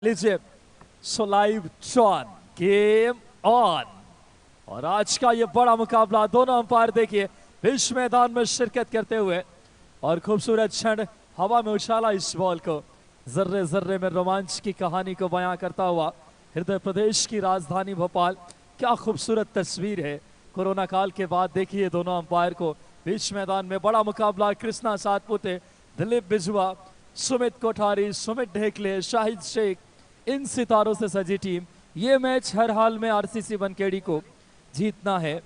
लीजिए so live ton game on. और आज का ये बड़ा मुकाबला, दोनों अंपायर देखिए बीच मैदान में शिरकत करते हुए और खूबसूरत क्षण हवा में उछाला इस बॉल को, जर्रे जर्रे में रोमांच की कहानी को बयां करता हुआ हृदय प्रदेश की राजधानी भोपाल। क्या खूबसूरत तस्वीर है। कोरोना काल के बाद देखिए दोनों अंपायर को बीच मैदान में। बड़ा मुकाबला, कृष्णा सातपुते, दिलीप बिजुआ, सुमित कोठारी, सुमित ढेकले, शाहिद शेख, इन सितारों से सजी टीम। ये मैच हर हाल में आरसीसी बनखेड़ी को जीतना है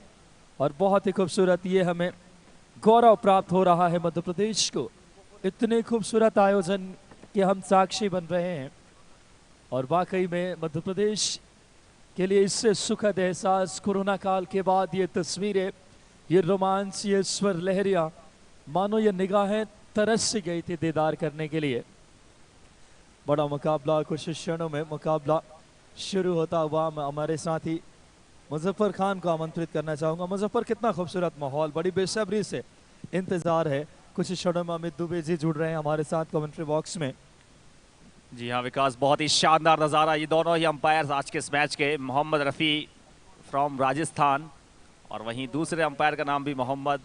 और बहुत ही खूबसूरत ये हमें गौरव प्राप्त हो रहा है मध्य प्रदेश को। इतने खूबसूरत आयोजन के हम साक्षी बन रहे हैं और वाकई में मध्य प्रदेश के लिए इससे सुखद एहसास। कोरोना काल के बाद ये तस्वीरें, ये रोमांच, ये स्वर लहरियां, मानो ये निगाहें तरस सी गई थी दीदार करने के लिए। बड़ा मुकाबला, कुछ क्षणों में मुकाबला शुरू होता हुआ। मैं हमारे साथी मुजफ्फर खान को आमंत्रित करना चाहूंगा। मुजफ्फर, कितना खूबसूरत माहौल, बड़ी बेसब्री से इंतजार है। कुछ क्षणों में अमित दुबे जी जुड़ रहे हैं हमारे साथ कमेंट्री बॉक्स में। जी हाँ विकास, बहुत ही शानदार नज़ारा। ये दोनों ही अंपायर आज के इस मैच के, मोहम्मद रफ़ी फ्रॉम राजस्थान और वहीं दूसरे अंपायर का नाम भी मोहम्मद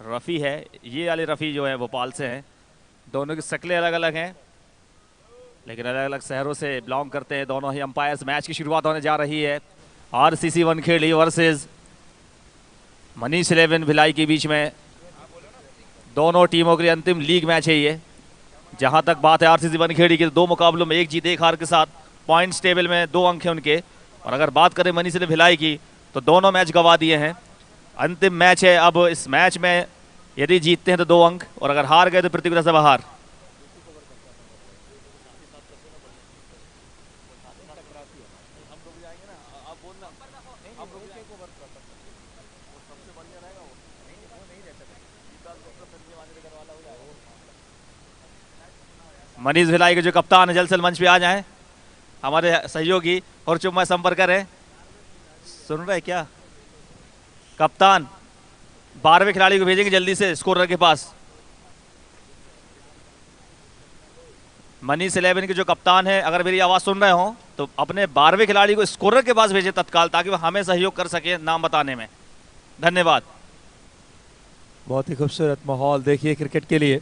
रफ़ी है। ये वाले रफ़ी जो है भोपाल से हैं। दोनों की शक्लें अलग अलग हैं लेकिन अलग अलग शहरों से बिलोंग करते हैं दोनों ही अंपायर्स। मैच की शुरुआत होने जा रही है आरसीसी बनखेड़ी वर्सेस मनीष 11 भिलाई के बीच में। दोनों टीमों के लिए अंतिम लीग मैच है ये। जहां तक बात है आरसीसी बनखेड़ी की, दो मुकाबलों में एक जीत एक हार के साथ पॉइंट्स टेबल में 2 अंक हैं उनके। और अगर बात करें मनीष भिलाई की तो दोनों मैच गंवा दिए हैं। अंतिम मैच है। अब इस मैच में यदि जीतते हैं तो 2 अंक और अगर हार गए तो प्रतियोगिता से बाहर। मनीष भिलाई के जो कप्तान है जल्द से मंच पे आ जाएं। हमारे सहयोगी और चुम्मा संपर्क करें। सुन रहे क्या कप्तान? 12वें खिलाड़ी को भेजेंगे जल्दी से स्कोरर के पास। मनीष 11 के जो कप्तान है, अगर मेरी आवाज सुन रहे हो तो अपने 12वें खिलाड़ी को स्कोरर के पास भेजें तत्काल, ताकि वो हमें सहयोग कर सके नाम बताने में। धन्यवाद। बहुत ही खूबसूरत माहौल देखिए क्रिकेट के लिए।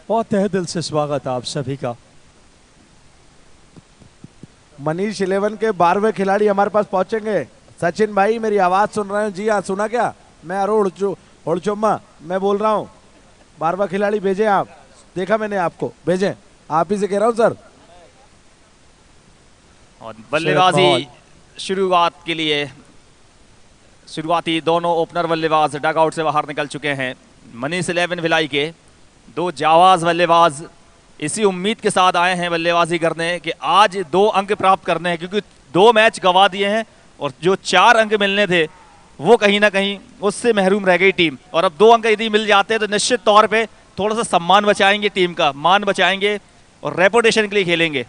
बहुत तहे दिल से स्वागत आप सभी का। मनीष 11 के 12वें खिलाड़ी हमारे पास पहुंचेंगे। सचिन भाई, मेरी आवाज सुन रहे हैं? जी हाँ, सुना क्या? मैं अरुण चुम्मा मैं बोल रहा हूँ। 12वां खिलाड़ी भेजे आप। देखा मैंने आपको, भेजे। आप ही से कह रहा हूँ सर। और बल्लेबाजी शुरुआत के लिए शुरुआती दोनों ओपनर बल्लेबाज डगआउट से बाहर निकल चुके हैं। मनीष 11 भिलाई के 2 जावाज बल्लेबाज इसी उम्मीद के साथ आए हैं बल्लेबाजी करने कि आज 2 अंक प्राप्त करने हैं, क्योंकि 2 मैच गंवा दिए हैं और जो 4 अंक मिलने थे वो कहीं ना कहीं उससे महरूम रह गई टीम। और अब 2 अंक यदि मिल जाते हैं तो निश्चित तौर पे थोड़ा सा सम्मान बचाएंगे, टीम का मान बचाएंगे और रेपुटेशन के लिए खेलेंगे।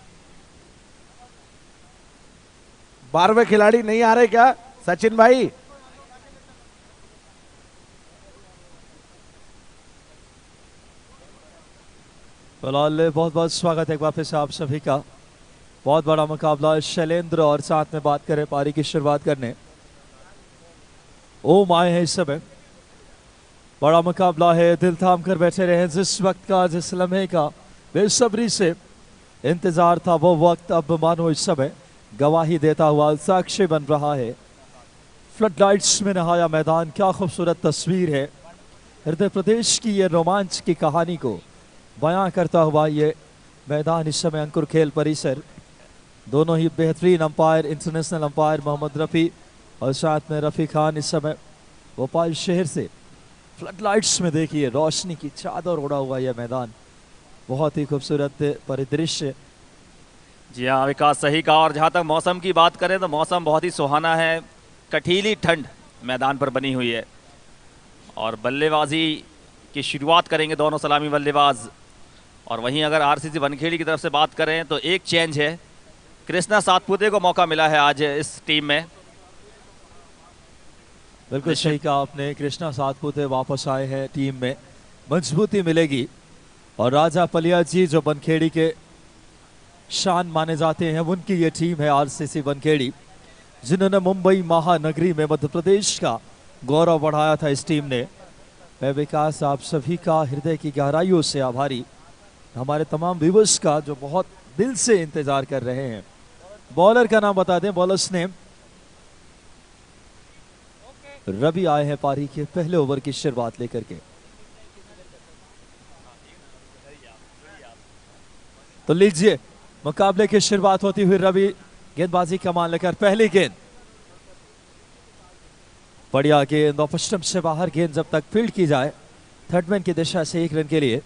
12वें खिलाड़ी नहीं आ रहे क्या सचिन भाई? फिलहाल बहुत बहुत स्वागत है एक बार फिर से आप सभी का। बहुत बड़ा मुकाबला। शैलेंद्र और साथ में बात करें पारी की शुरुआत करने, ओम आए हैं इस समय। बड़ा मुकाबला है, दिल थाम कर बैठे रहे। जिस वक्त का, जिस लम्हे का बेसब्री से इंतजार था, वो वक्त अब मानो इस समय गवाही देता हुआ साक्षी बन रहा है। फ्लड लाइट्स में नहाया मैदान, क्या खूबसूरत तस्वीर है। हृदय प्रदेश की ये रोमांच की कहानी को बयां करता हुआ ये मैदान इस समय अंकुर खेल परिसर। दोनों ही बेहतरीन umpire, international umpire Mohammad Rafi और साथ में रफ़ी खान इस समय भोपाल शहर से। फ्लड लाइट्स में देखिए रोशनी की चादर उड़ा हुआ यह मैदान, बहुत ही खूबसूरत परिदृश्य। जी हाँ विकास, सही कहा। और जहाँ तक मौसम की बात करें तो मौसम बहुत ही सुहाना है। कठीली ठंड मैदान पर बनी हुई है और बल्लेबाजी की शुरुआत करेंगे दोनों सलामी बल्लेबाज। और वहीं अगर आरसीसी बनखेड़ी की तरफ से बात करें तो एक चेंज है, कृष्णा सातपुते को मौका मिला है आज इस टीम में। बिल्कुल सही कहा आपने, कृष्णा सातपुते वापस आए हैं टीम में, मजबूती मिलेगी। और राजा पलिया जी जो बनखेड़ी के शान माने जाते हैं, उनकी ये टीम है आरसीसी बनखेड़ी, जिन्होंने मुंबई महानगरी में मध्य प्रदेश का गौरव बढ़ाया था। इस टीम ने, मैं विकास आप सभी का हृदय की गहराइयों से आभारी, हमारे तमाम व्यूअर्स का जो बहुत दिल से इंतजार कर रहे हैं। बॉलर का नाम बता दें, बॉलर्स ने रवि आए हैं पारी के पहले ओवर की शुरुआत लेकर के। तो लीजिए, मुकाबले की शुरुआत होती हुई रवि गेंदबाजी कमान लेकर पहली गेंद, बढ़िया गेंद ऑफ स्टंप से बाहर, गेंद जब तक फील्ड की जाए थर्डमैन की दिशा से 1 रन के लिए।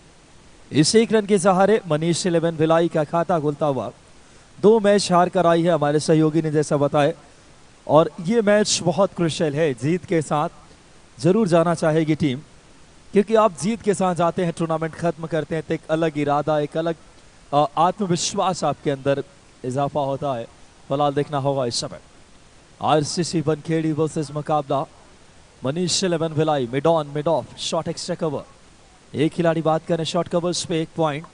इस 1 रन के सहारे मनीष 11 भिलाई का खाता खुलता हुआ 2 मैच हार कर आई है, हमारे सहयोगी ने जैसा बताया, और ये मैच बहुत क्रुशियल है। जीत के साथ जरूर जाना चाहेगी टीम, क्योंकि आप जीत के साथ जाते हैं, टूर्नामेंट खत्म करते हैं तो एक अलग इरादा, एक अलग आत्मविश्वास आपके अंदर इजाफा होता है। फिलहाल देखना होगा इस समय आरसीसी बनखेड़ी वर्सेस मुकाबला Manish 11 Bhilai, mid on mid of, short extra cover. एक खिलाड़ी बात करें शॉर्ट कवर्स पे 1 पॉइंट।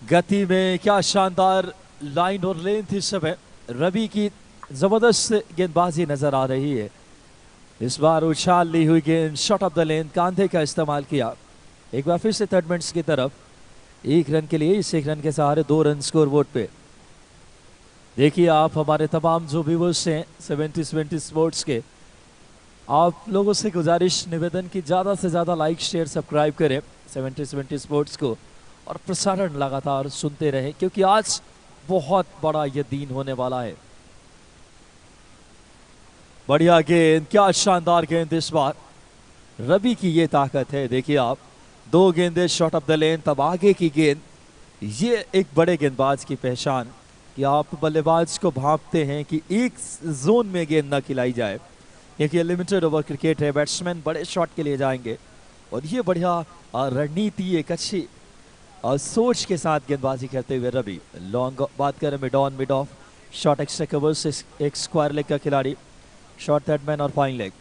गति में क्या शानदार लाइन और लेंथ इस समय रवि की जबरदस्त गेंदबाजी नजर आ रही है। इस बार उछाल ली हुई गेंद, शॉट ऑफ द लेंथ, कांधे का इस्तेमाल किया। एक बार फिर से थर्डमैन्स की तरफ 1 रन के लिए, इस 1 रन के सहारे 2 रन स्कोर बोर्ड पे। देखिए आप, हमारे तमाम जो व्यूअर्स हैं 70 स्पोर्ट्स के, आप लोगों से गुजारिश निवेदन की ज़्यादा से ज़्यादा लाइक शेयर सब्सक्राइब करें 70 स्पोर्ट्स को, और प्रसारण लगातार सुनते रहें, क्योंकि आज बहुत बड़ा ये दिन होने वाला है। बढ़िया गेंद, क्या शानदार गेंद इस बार, रवि की ये ताकत है। देखिए आप, 2 गेंदें शॉट ऑफ द लेंथ, अब आगे की गेंद, ये एक बड़े गेंदबाज की पहचान कि आप बल्लेबाज को भांपते हैं कि एक जोन में गेंद ना खिलाई जाए, क्योंकि लिमिटेड ओवर क्रिकेट है, बैट्समैन बड़े शॉट के लिए जाएंगे, और ये बढ़िया रणनीति, एक अच्छी सोच के साथ गेंदबाजी करते हुए रवि। लॉन्ग बात करें mid on mid of, short extra cover से एक स्क्वायर लेग का खिलाड़ी, शॉर्ट थर्डमैन और फाइन लेग।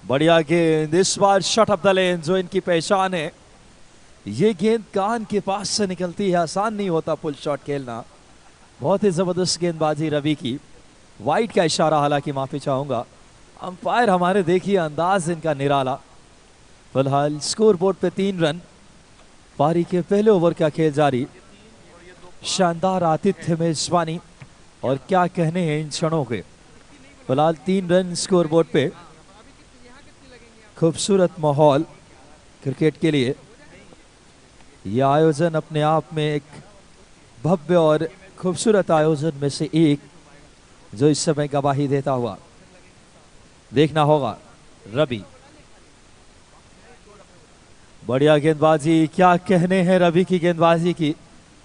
बढ़िया गेंद, इस बार शॉट ऑफ द लेन, जो इनकी पहचान है। ये गेंद कान के पास से निकलती है, आसान नहीं होता पुल शॉट खेलना। बहुत ही जबरदस्त गेंदबाजी रवि की। वाइड का इशारा, हालांकि माफी चाहूंगा अंपायर हमारे, देखिए अंदाज इनका निराला। फिलहाल स्कोर बोर्ड पे 3 रन, पारी के पहले ओवर का खेल जारी। शानदार आतिथ्य में मेजबानी, और क्या कहने हैं इन क्षणों के। फिलहाल 3 रन स्कोर बोर्ड पे, खूबसूरत माहौल क्रिकेट के लिए। यह आयोजन अपने आप में एक भव्य और खूबसूरत आयोजन में से एक, जो इस समय गवाही देता हुआ देखना होगा रवि। बढ़िया गेंदबाजी, क्या कहने हैं रवि की गेंदबाजी की,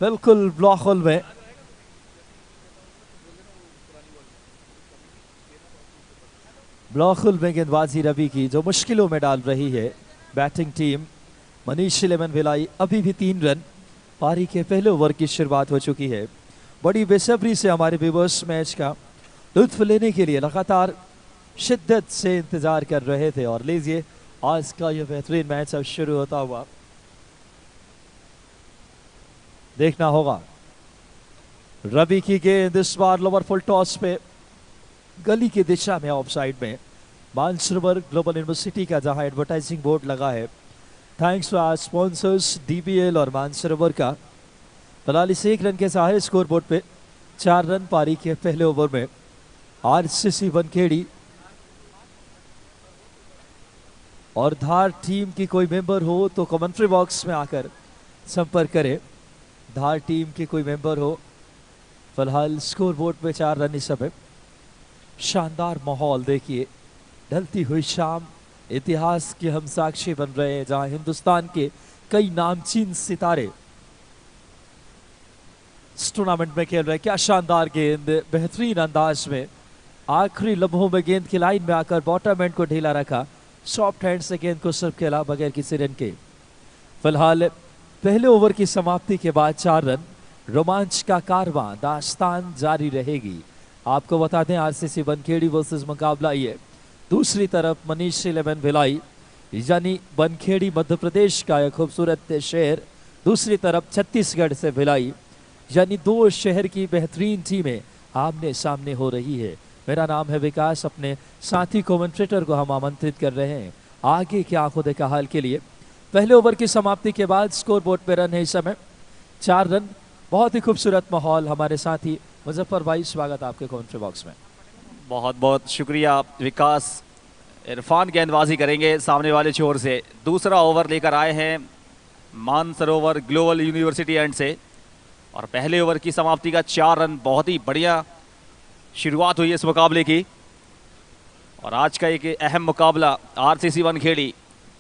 बिल्कुल ब्लॉक होल में। ब्लॉक होल में गेंदबाजी रवि की, जो मुश्किलों में डाल रही है बैटिंग टीम। मनीष 11 भिलाई, अभी भी 3 रन, पारी के पहले ओवर की शुरुआत हो चुकी है। बड़ी बेसब्री से हमारे व्यूअर्स मैच का लुत्फ लेने के लिए लगातार शिद्दत से इंतजार कर रहे थे, और लीजिए आज का यह बेहतरीन मैच अब शुरू होता हुआ देखना होगा। रवि की गेंद, इस बार लोअर फुल टॉस पे, गली की दिशा में, ऑफ साइड में। मानसरोवर ग्लोबल यूनिवर्सिटी का जहां एडवर्टाइजिंग बोर्ड लगा है, thanks to our sponsors DBL और मानसरोवर का। फिलहाल इस 1 रन के सहारे स्कोर बोर्ड पे 4 रन, पारी के पहले ओवर में। आरसीसी बनखेड़ी और धार टीम की कोई मेंबर हो तो कमेंट्री बॉक्स में आकर संपर्क करें। धार टीम के कोई मेंबर हो। फिलहाल स्कोर बोर्ड पे 4 रन इस समय। शानदार माहौल देखिए, ढलती हुई शाम, इतिहास के हम साक्षी बन रहे हैं, जहां हिंदुस्तान के कई नामचीन सितारे इस टूर्नामेंट में खेल रहे हैं। क्या शानदार गेंद, बेहतरीन अंदाज में आखिरी लम्हों में गेंद की लाइन में आकर बॉटम एंड को ढीला रखा, सॉफ्ट हैंड से गेंद को सिर्फ खेला बगैर किसी रन के। फिलहाल पहले ओवर की समाप्ति के बाद 4 रन, रोमांच का कारवां, दास्तान जारी रहेगी। आपको बता दें आरसीसी बनखेड़ी वर्सेस मुकाबला ये। दूसरी तरफ मनीष 11 भिलाई, यानी बनखेड़ी मध्य प्रदेश का यह खूबसूरत शहर, दूसरी तरफ छत्तीसगढ़ से भिलाई, यानी दो शहर की बेहतरीन टीमें आमने सामने हो रही है। मेरा नाम है विकास, अपने साथी कमेंटेटर को हम आमंत्रित कर रहे हैं आगे की आंखों देखा हाल के लिए। पहले ओवर की समाप्ति के बाद स्कोर बोर्ड पे रन है इस समय 4 रन। बहुत ही खूबसूरत माहौल। हमारे साथी मुजफ्फर भाई, स्वागत आपके कमेंट्री बॉक्स में। बहुत बहुत शुक्रिया विकास। इरफान गेंदबाजी करेंगे सामने वाले छोर से। दूसरा ओवर लेकर आए हैं मानसरोवर ग्लोबल यूनिवर्सिटी एंड से, और पहले ओवर की समाप्ति का 4 रन। बहुत ही बढ़िया शुरुआत हुई इस मुकाबले की, और आज का एक अहम मुकाबला आरसीसी वनखेड़ी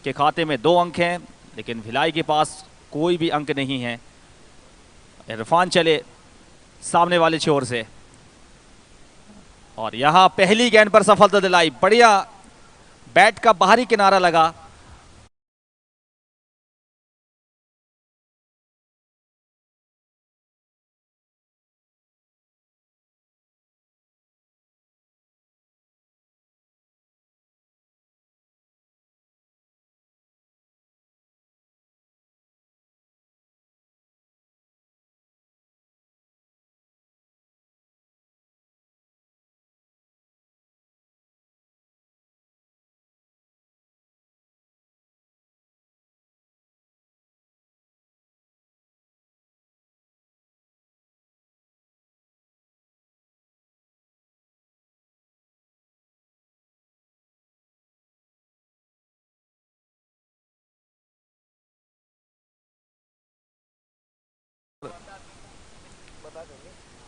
के खाते में 2 अंक हैं, लेकिन भिलाई के पास कोई भी अंक नहीं है। इरफान चले सामने वाले छोर से, और यहां पहली गेंद पर सफलता दिलाई। बढ़िया बैट का बाहरी किनारा लगा।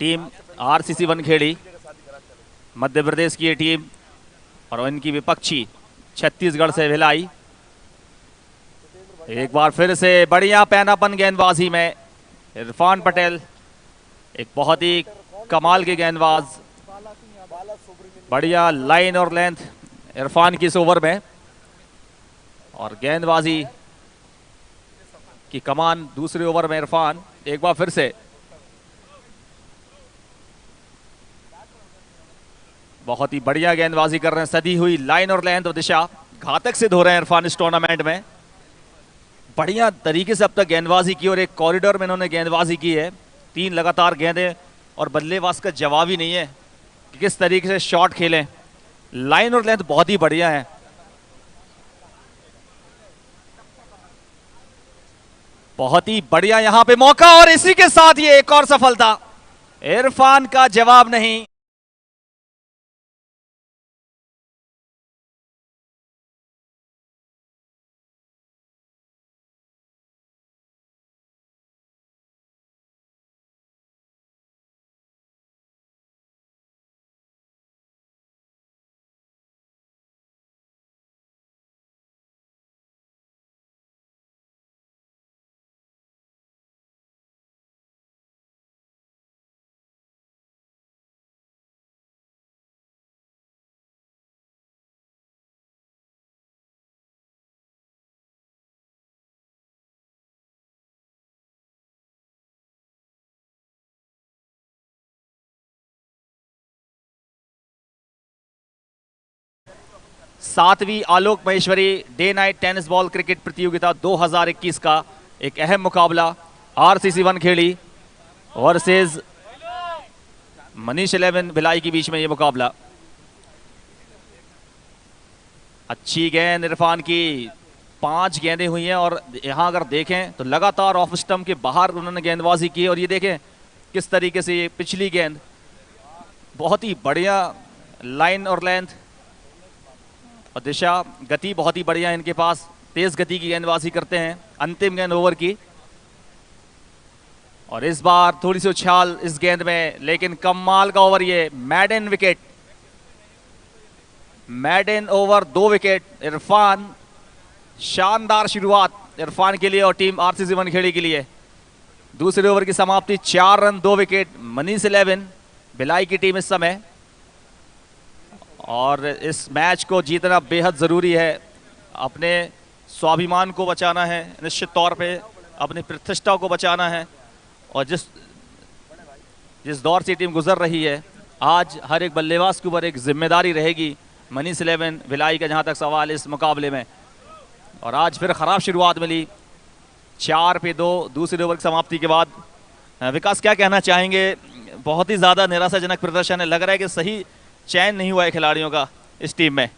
टीम आरसीसी वनखेड़ी मध्य प्रदेश की ये टीम, और इनकी विपक्षी छत्तीसगढ़ से भिलाई। एक बार फिर से बढ़िया पैनापन गेंदबाजी में इरफान पटेल, एक बहुत ही कमाल के गेंदबाज। बढ़िया लाइन और लेंथ इरफान की इस ओवर में, और गेंदबाजी की कमान दूसरे ओवर में इरफान। एक बार फिर से बहुत ही बढ़िया गेंदबाजी कर रहे हैं। सदी हुई लाइन और लेंथ और दिशा घातक सिद्ध हो रहे हैं इरफान इस टूर्नामेंट में। बढ़िया तरीके से अब तक गेंदबाजी की, और एक कॉरिडोर में इन्होंने गेंदबाजी की है। 3 लगातार गेंदें, और बल्लेबाज का जवाब ही नहीं है कि किस तरीके से शॉट खेलें। लाइन और लेंथ बहुत ही बढ़िया है। बहुत ही बढ़िया यहां पे मौका, और इसी के साथ ये एक और सफलता। इरफान का जवाब नहीं। सातवीं Alok Maheshwari day night tennis ball cricket प्रतियोगिता 2021 का एक अहम मुकाबला आरसीसी वनखेड़ी वर्सेस मनीष 11 भिलाई के बीच में यह मुकाबला। अच्छी गेंद इरफान की, 5 गेंदें हुई हैं, और यहां अगर देखें तो लगातार ऑफ स्टंप के बाहर उन्होंने गेंदबाजी की। और ये देखें किस तरीके से ये पिछली गेंद, बहुत ही बढ़िया लाइन और लेंथ और दिशा, गति बहुत ही बढ़िया इनके पास। तेज गति की गेंदबाजी करते हैं। अंतिम गेंद ओवर की, और इस बार थोड़ी सी उछाल इस गेंद में, लेकिन कमाल का ओवर ये। मैडन विकेट, मैडन ओवर, 2 विकेट इरफान। शानदार शुरुआत इरफान के लिए और टीम आरसीसी वनखेड़ी के लिए। दूसरे ओवर की समाप्ति 4 रन 2 विकेट मनीष 11 भिलाई की टीम इस समय। और इस मैच को जीतना बेहद ज़रूरी है। अपने स्वाभिमान को बचाना है, निश्चित तौर पे अपनी प्रतिष्ठा को बचाना है। और जिस दौर से टीम गुजर रही है, आज हर एक बल्लेबाज के ऊपर एक जिम्मेदारी रहेगी। मनीष 11 भिलाई का जहां तक सवाल इस मुकाबले में, और आज फिर खराब शुरुआत मिली, 4 पे 2 दूसरे ओवर की समाप्ति के बाद। विकास, क्या कहना चाहेंगे? बहुत ही ज़्यादा निराशाजनक प्रदर्शन है, लग रहा है कि सही चयन नहीं हुआ है खिलाड़ियों का इस टीम में।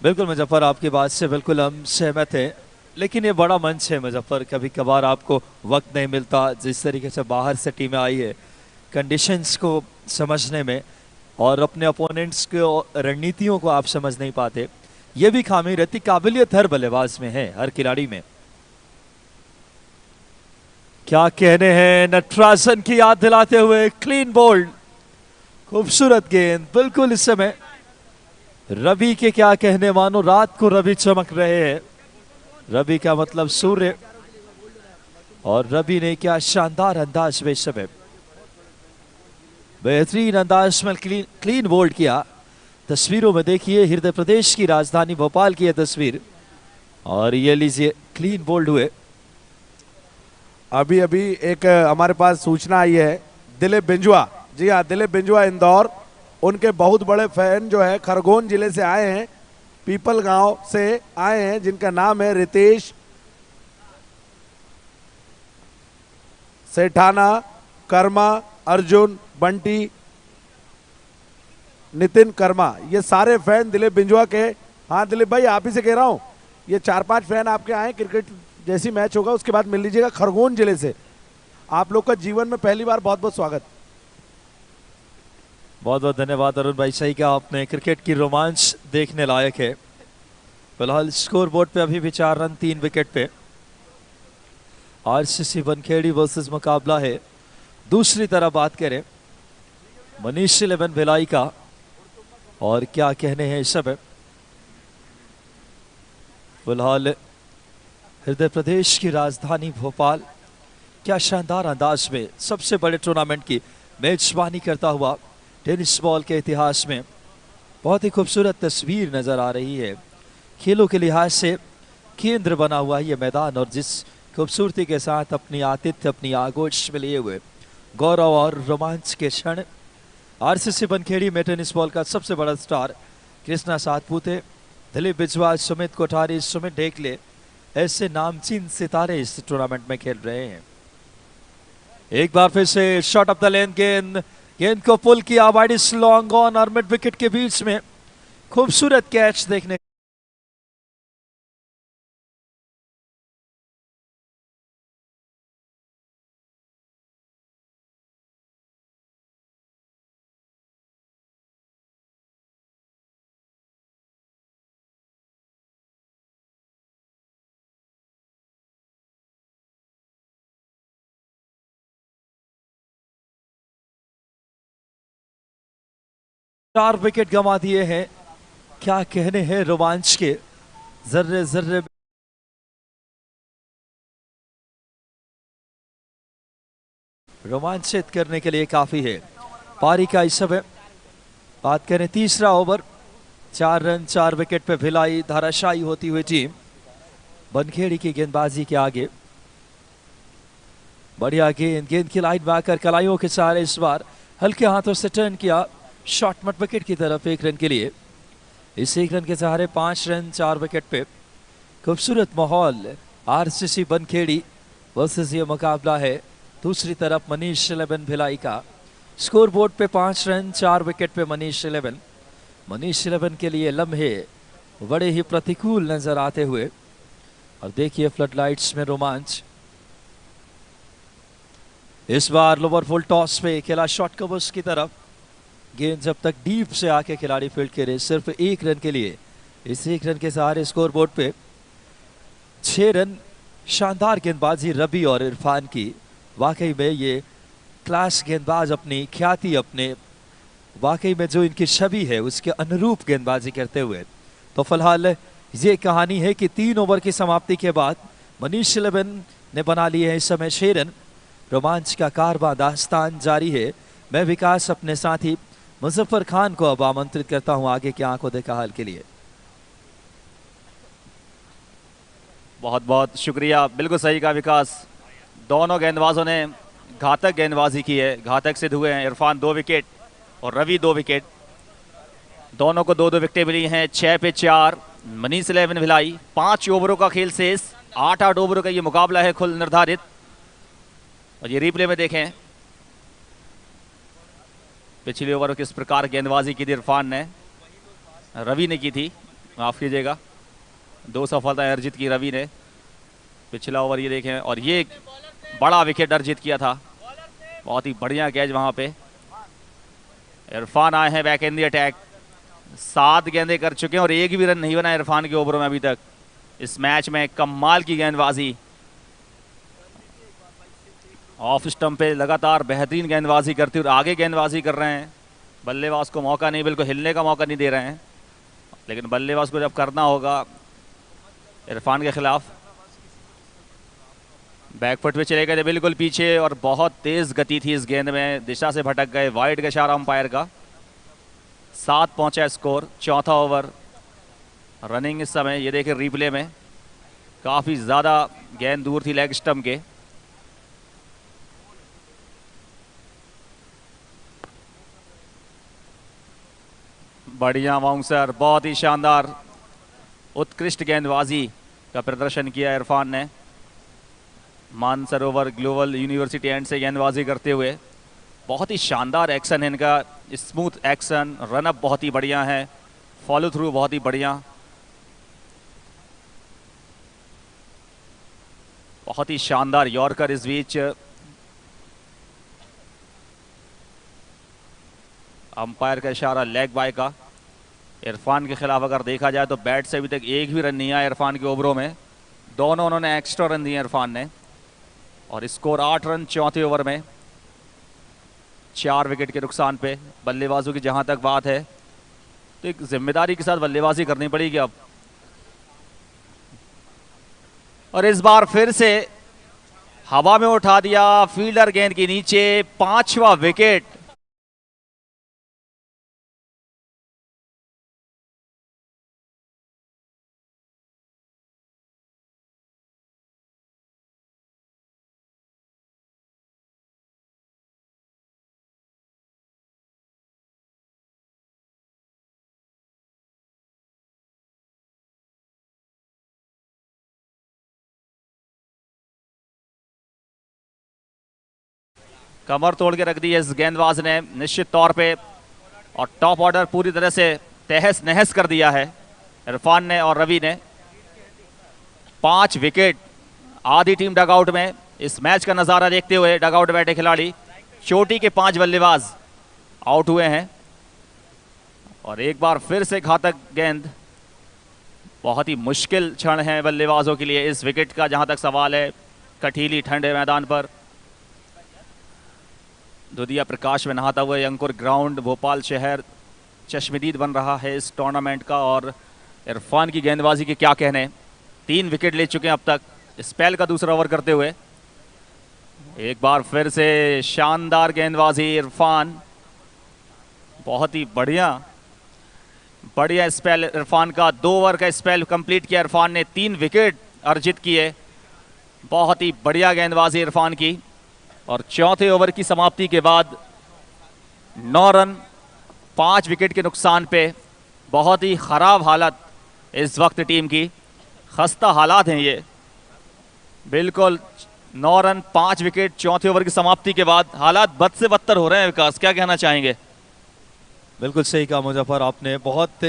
बिल्कुल मुजफ्फर, आपकी बात से बिल्कुल हम सहमत हैं, लेकिन ये बड़ा मंच है मुजफ्फर, कभी कभार आपको वक्त नहीं मिलता। जिस तरीके से बाहर से टीमें आई है, कंडीशंस को समझने में और अपने अपोनेंट्स के रणनीतियों को आप समझ नहीं पाते, ये भी खामी रहती। काबिलियत हर बल्लेबाज में है, हर खिलाड़ी में। क्या कहने हैं नटराजन की याद दिलाते हुए, क्लीन बोल्ड, खूबसूरत गेंद। बिल्कुल इस समय रवि के क्या कहने, मानो रात को रवि चमक रहे हैं। रवि का मतलब सूर्य, और रवि ने क्या शानदार अंदाज में इस समय बेहतरीन अंदाज में क्लीन बोल्ड किया। तस्वीरों में देखिए, हृदय प्रदेश की राजधानी भोपाल की यह तस्वीर, और ये लीजिए क्लीन बोल्ड हुए। अभी अभी एक हमारे पास सूचना आई है, दिलीप बिंजुआ, जी हाँ दिलीप बिंजुआ इंदौर, उनके बहुत बड़े फैन जो है खरगोन जिले से आए हैं, पीपल गांव से आए हैं, जिनका नाम है रितेश सेठाना, कर्मा, अर्जुन, बंटी, नितिन कर्मा, ये सारे फैन दिलीप बिंजुआ के। हाँ दिलीप भाई, आप ही से कह रहा हूँ, ये 4-5 फैन आपके आए, क्रिकेट जैसी मैच होगा उसके बाद मिल लीजिएगा, खरगोन जिले से। आप लोग का जीवन में पहली बार बहुत बहुत स्वागत। बहुत बहुत धन्यवाद अरुण भाई, सही कहा आपने, क्रिकेट की रोमांच देखने लायक है। फिलहाल स्कोर बोर्ड पे अभी भी 4 रन 3 विकेट पे आरसीसी बनखेड़ी वर्सेस मुकाबला है। दूसरी तरफ बात करें मनीष 11 भिलाई का, और क्या कहने हैं इस समय। फिलहाल हृदय प्रदेश की राजधानी भोपाल क्या शानदार अंदाज में सबसे बड़े टूर्नामेंट की मेजबानी करता हुआ टेनिस बॉल के इतिहास में बहुत ही खूबसूरत तस्वीर नजर आ रही है। खेलों के लिहाज से केंद्र बना हुआ ये मैदान, और जिस खूबसूरती के साथ अपनी आतिथ्य, अपनी आगोश में लिए हुए गौरव और रोमांच के क्षण। आरसीसी बनखेड़ी में टेनिस बॉल का सबसे बड़ा स्टार कृष्णा सातपुते, दिलीप बिजवा, सुमित कोठारी, सुमित ढेकले, ऐसे नामचीन सितारे इस टूर्नामेंट में खेल रहे हैं। एक बार फिर से शॉट ऑफ द लेंथ, गेंद को पुल किया, वाइड इज लॉन्ग ऑन, और मिड विकेट के बीच में खूबसूरत कैच देखने। चार विकेट गंवा दिए हैं, क्या कहने हैं रोमांच के, जर्रे जर्रे रोमांचित करने के लिए काफी है। पारी का इस समय बात करें, तीसरा ओवर, 4 रन 4 विकेट पे भिलाई धाराशायी होती हुई टीम बनखेड़ी की गेंदबाजी के आगे। बढ़िया गेंद की लाइन में आकर कलाइयों के सहारे इस बार हल्के हाथों से टर्न किया, शॉट मट विकेट की तरफ 1 रन के लिए। इस 1 रन के सहारे 5 रन 4 विकेट पे खूबसूरत माहौल। आरसीसी बनखेड़ी वर्सेस ये मुकाबला है। दूसरी तरफ मनीष 11 भिलाई का, स्कोर बोर्ड पे 5 रन 4 विकेट पे मनीष 11 के लिए लम्हे बड़े ही प्रतिकूल नजर आते हुए। और देखिए फ्लड लाइट्स में रोमांच। इस बार लोअर फुल टॉस पे खेला शॉर्ट कवर्स की तरफ, गेंद जब तक डीप से आके खिलाड़ी फील्ड करे, सिर्फ 1 रन के लिए। इस 1 रन के सहारे स्कोर बोर्ड पे 6 रन। शानदार गेंदबाजी रवि और इरफान की, वाकई में ये क्लास गेंदबाज अपनी ख्याति, अपने वाकई में जो इनकी छवि है उसके अनुरूप गेंदबाजी करते हुए। तो फिलहाल ये कहानी है कि 3 ओवर की समाप्ति के बाद मनीष 11 ने बना लिए हैं इस समय 6 रन। रोमांच का कारवां दास्तान जारी है। मैं विकास अपने साथी मुजफ्फर खान को अब आमंत्रित करता हूं आगे की आंखों देखा हाल के लिए। बहुत बहुत शुक्रिया, बिल्कुल सही कहा विकास। दोनों गेंदबाजों ने घातक गेंदबाजी की है, घातक सिद्ध हुए हैं। इरफान 2 विकेट और रवि 2 विकेट, दोनों को 2-2 विकेटें मिली हैं। 6 पे 4 मनीष 11 भिलाई। 5 ओवरों का खेल शेष, 8-8 ओवरों का ये मुकाबला है खुल निर्धारित। और ये रिप्ले में देखें पिछले ओवर किस प्रकार गेंदबाजी की थी इरफान ने, रवि ने की थी, माफ कीजिएगा। 2 सफलताएं अर्जित की रवि ने पिछला ओवर, ये देखें। और ये बड़ा विकेट अर्जित किया था, बहुत ही बढ़िया कैच वहां पे। इरफान आए हैं बैक इन द अटैक, 7 गेंदें कर चुके हैं और एक भी रन नहीं बना इरफान के ओवरों में अभी तक इस मैच में। कमाल की गेंदबाजी, ऑफ स्टंप पे लगातार बेहतरीन गेंदबाजी करते हुए आगे गेंदबाजी कर रहे हैं। बल्लेबाज को मौका नहीं, बिल्कुल हिलने का मौका नहीं दे रहे हैं, लेकिन बल्लेबाज को जब करना होगा इरफान के खिलाफ। बैकफुट पे चले गए थे बिल्कुल पीछे और बहुत तेज गति थी इस गेंद में, दिशा से भटक गए। वाइड का इशारा अंपायर का। 7 पहुंचा स्कोर, चौथा ओवर रनिंग इस समय। ये देखें रिप्ले में, काफी ज्यादा गेंद दूर थी लेग स्टंप के। बढ़िया बाउंसर, बहुत ही शानदार उत्कृष्ट गेंदबाजी का प्रदर्शन किया इरफान ने। मानसरोवर ग्लोबल यूनिवर्सिटी एंड से गेंदबाजी करते हुए बहुत ही शानदार एक्शन है इनका, स्मूथ एक्शन, रनअप बहुत ही बढ़िया है, फॉलो थ्रू बहुत ही बढ़िया, बहुत ही शानदार यॉर्कर इस बीच। अंपायर का इशारा लेग बाय का। इरफान के खिलाफ अगर देखा जाए तो बैट से अभी तक एक भी रन नहीं आया इरफान के ओवरों में। दोनों उन्होंने एक्स्ट्रा रन दिए इरफान ने और स्कोर 8 रन चौथे ओवर में, 4 विकेट के नुकसान पे। बल्लेबाजों की जहां तक बात है तो एक जिम्मेदारी के साथ बल्लेबाजी करनी पड़ेगी अब। और इस बार फिर से हवा में उठा दिया फील्डर गेंद के नीचे, 5वां विकेट। कमर तोड़ के रख दी है इस गेंदबाज ने निश्चित तौर पे, और टॉप ऑर्डर पूरी तरह से तहस नहस कर दिया है इरफान ने और रवि ने। 5 विकेट, आधी टीम डगआउट में। इस मैच का नजारा देखते हुए डगआउट बैठे खिलाड़ी, चोटी के 5 बल्लेबाज आउट हुए हैं। और एक बार फिर से घातक गेंद, बहुत ही मुश्किल क्षण है बल्लेबाजों के लिए इस विकेट का जहां तक सवाल है। कठीली ठंडे मैदान पर दुधिया प्रकाश में नहाता हुआ अंकुर ग्राउंड भोपाल शहर चश्मदीद बन रहा है इस टूर्नामेंट का। और इरफान की गेंदबाजी के क्या कहने, 3 विकेट ले चुके हैं अब तक स्पेल का दूसरा ओवर करते हुए। एक बार फिर से शानदार गेंदबाजी इरफान, बहुत ही बढ़िया स्पेल इरफान का। 2 ओवर का स्पेल कंप्लीट किया इरफान ने, 3 विकेट अर्जित किए। बहुत ही बढ़िया गेंदबाजी इरफान की। और चौथे ओवर की समाप्ति के बाद 9 रन 5 विकेट के नुकसान पे, बहुत ही खराब हालत इस वक्त टीम की, खस्ता हालात हैं ये बिल्कुल। 9 रन 5 विकेट चौथे ओवर की समाप्ति के बाद, हालात बद से बदतर हो रहे हैं। विकास, क्या कहना चाहेंगे? बिल्कुल सही कहा मुजफ्फर आपने, बहुत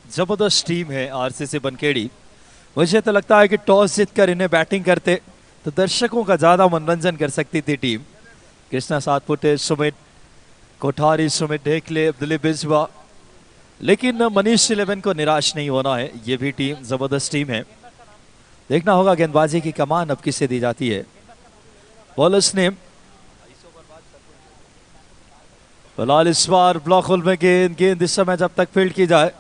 जबरदस्त टीम है आरसीसी बनखेड़ी। मुझे तो लगता है कि टॉस जीतकर इन्हें बैटिंग करते तो दर्शकों का ज्यादा मनोरंजन कर सकती थी टीम। कृष्णा सातपुते, सुमित कोठारी, सुमित ढेकले, अब्दुल बिजवा, लेकिन मनीष 11 को निराश नहीं होना है। ये भी टीम जबरदस्त टीम है। देखना होगा गेंदबाजी की कमान अब किसे दी जाती है। बॉलर्स ने फिलहाल इस बार ब्लॉक होल में गेंद इस समय जब तक फील्ड की जाए।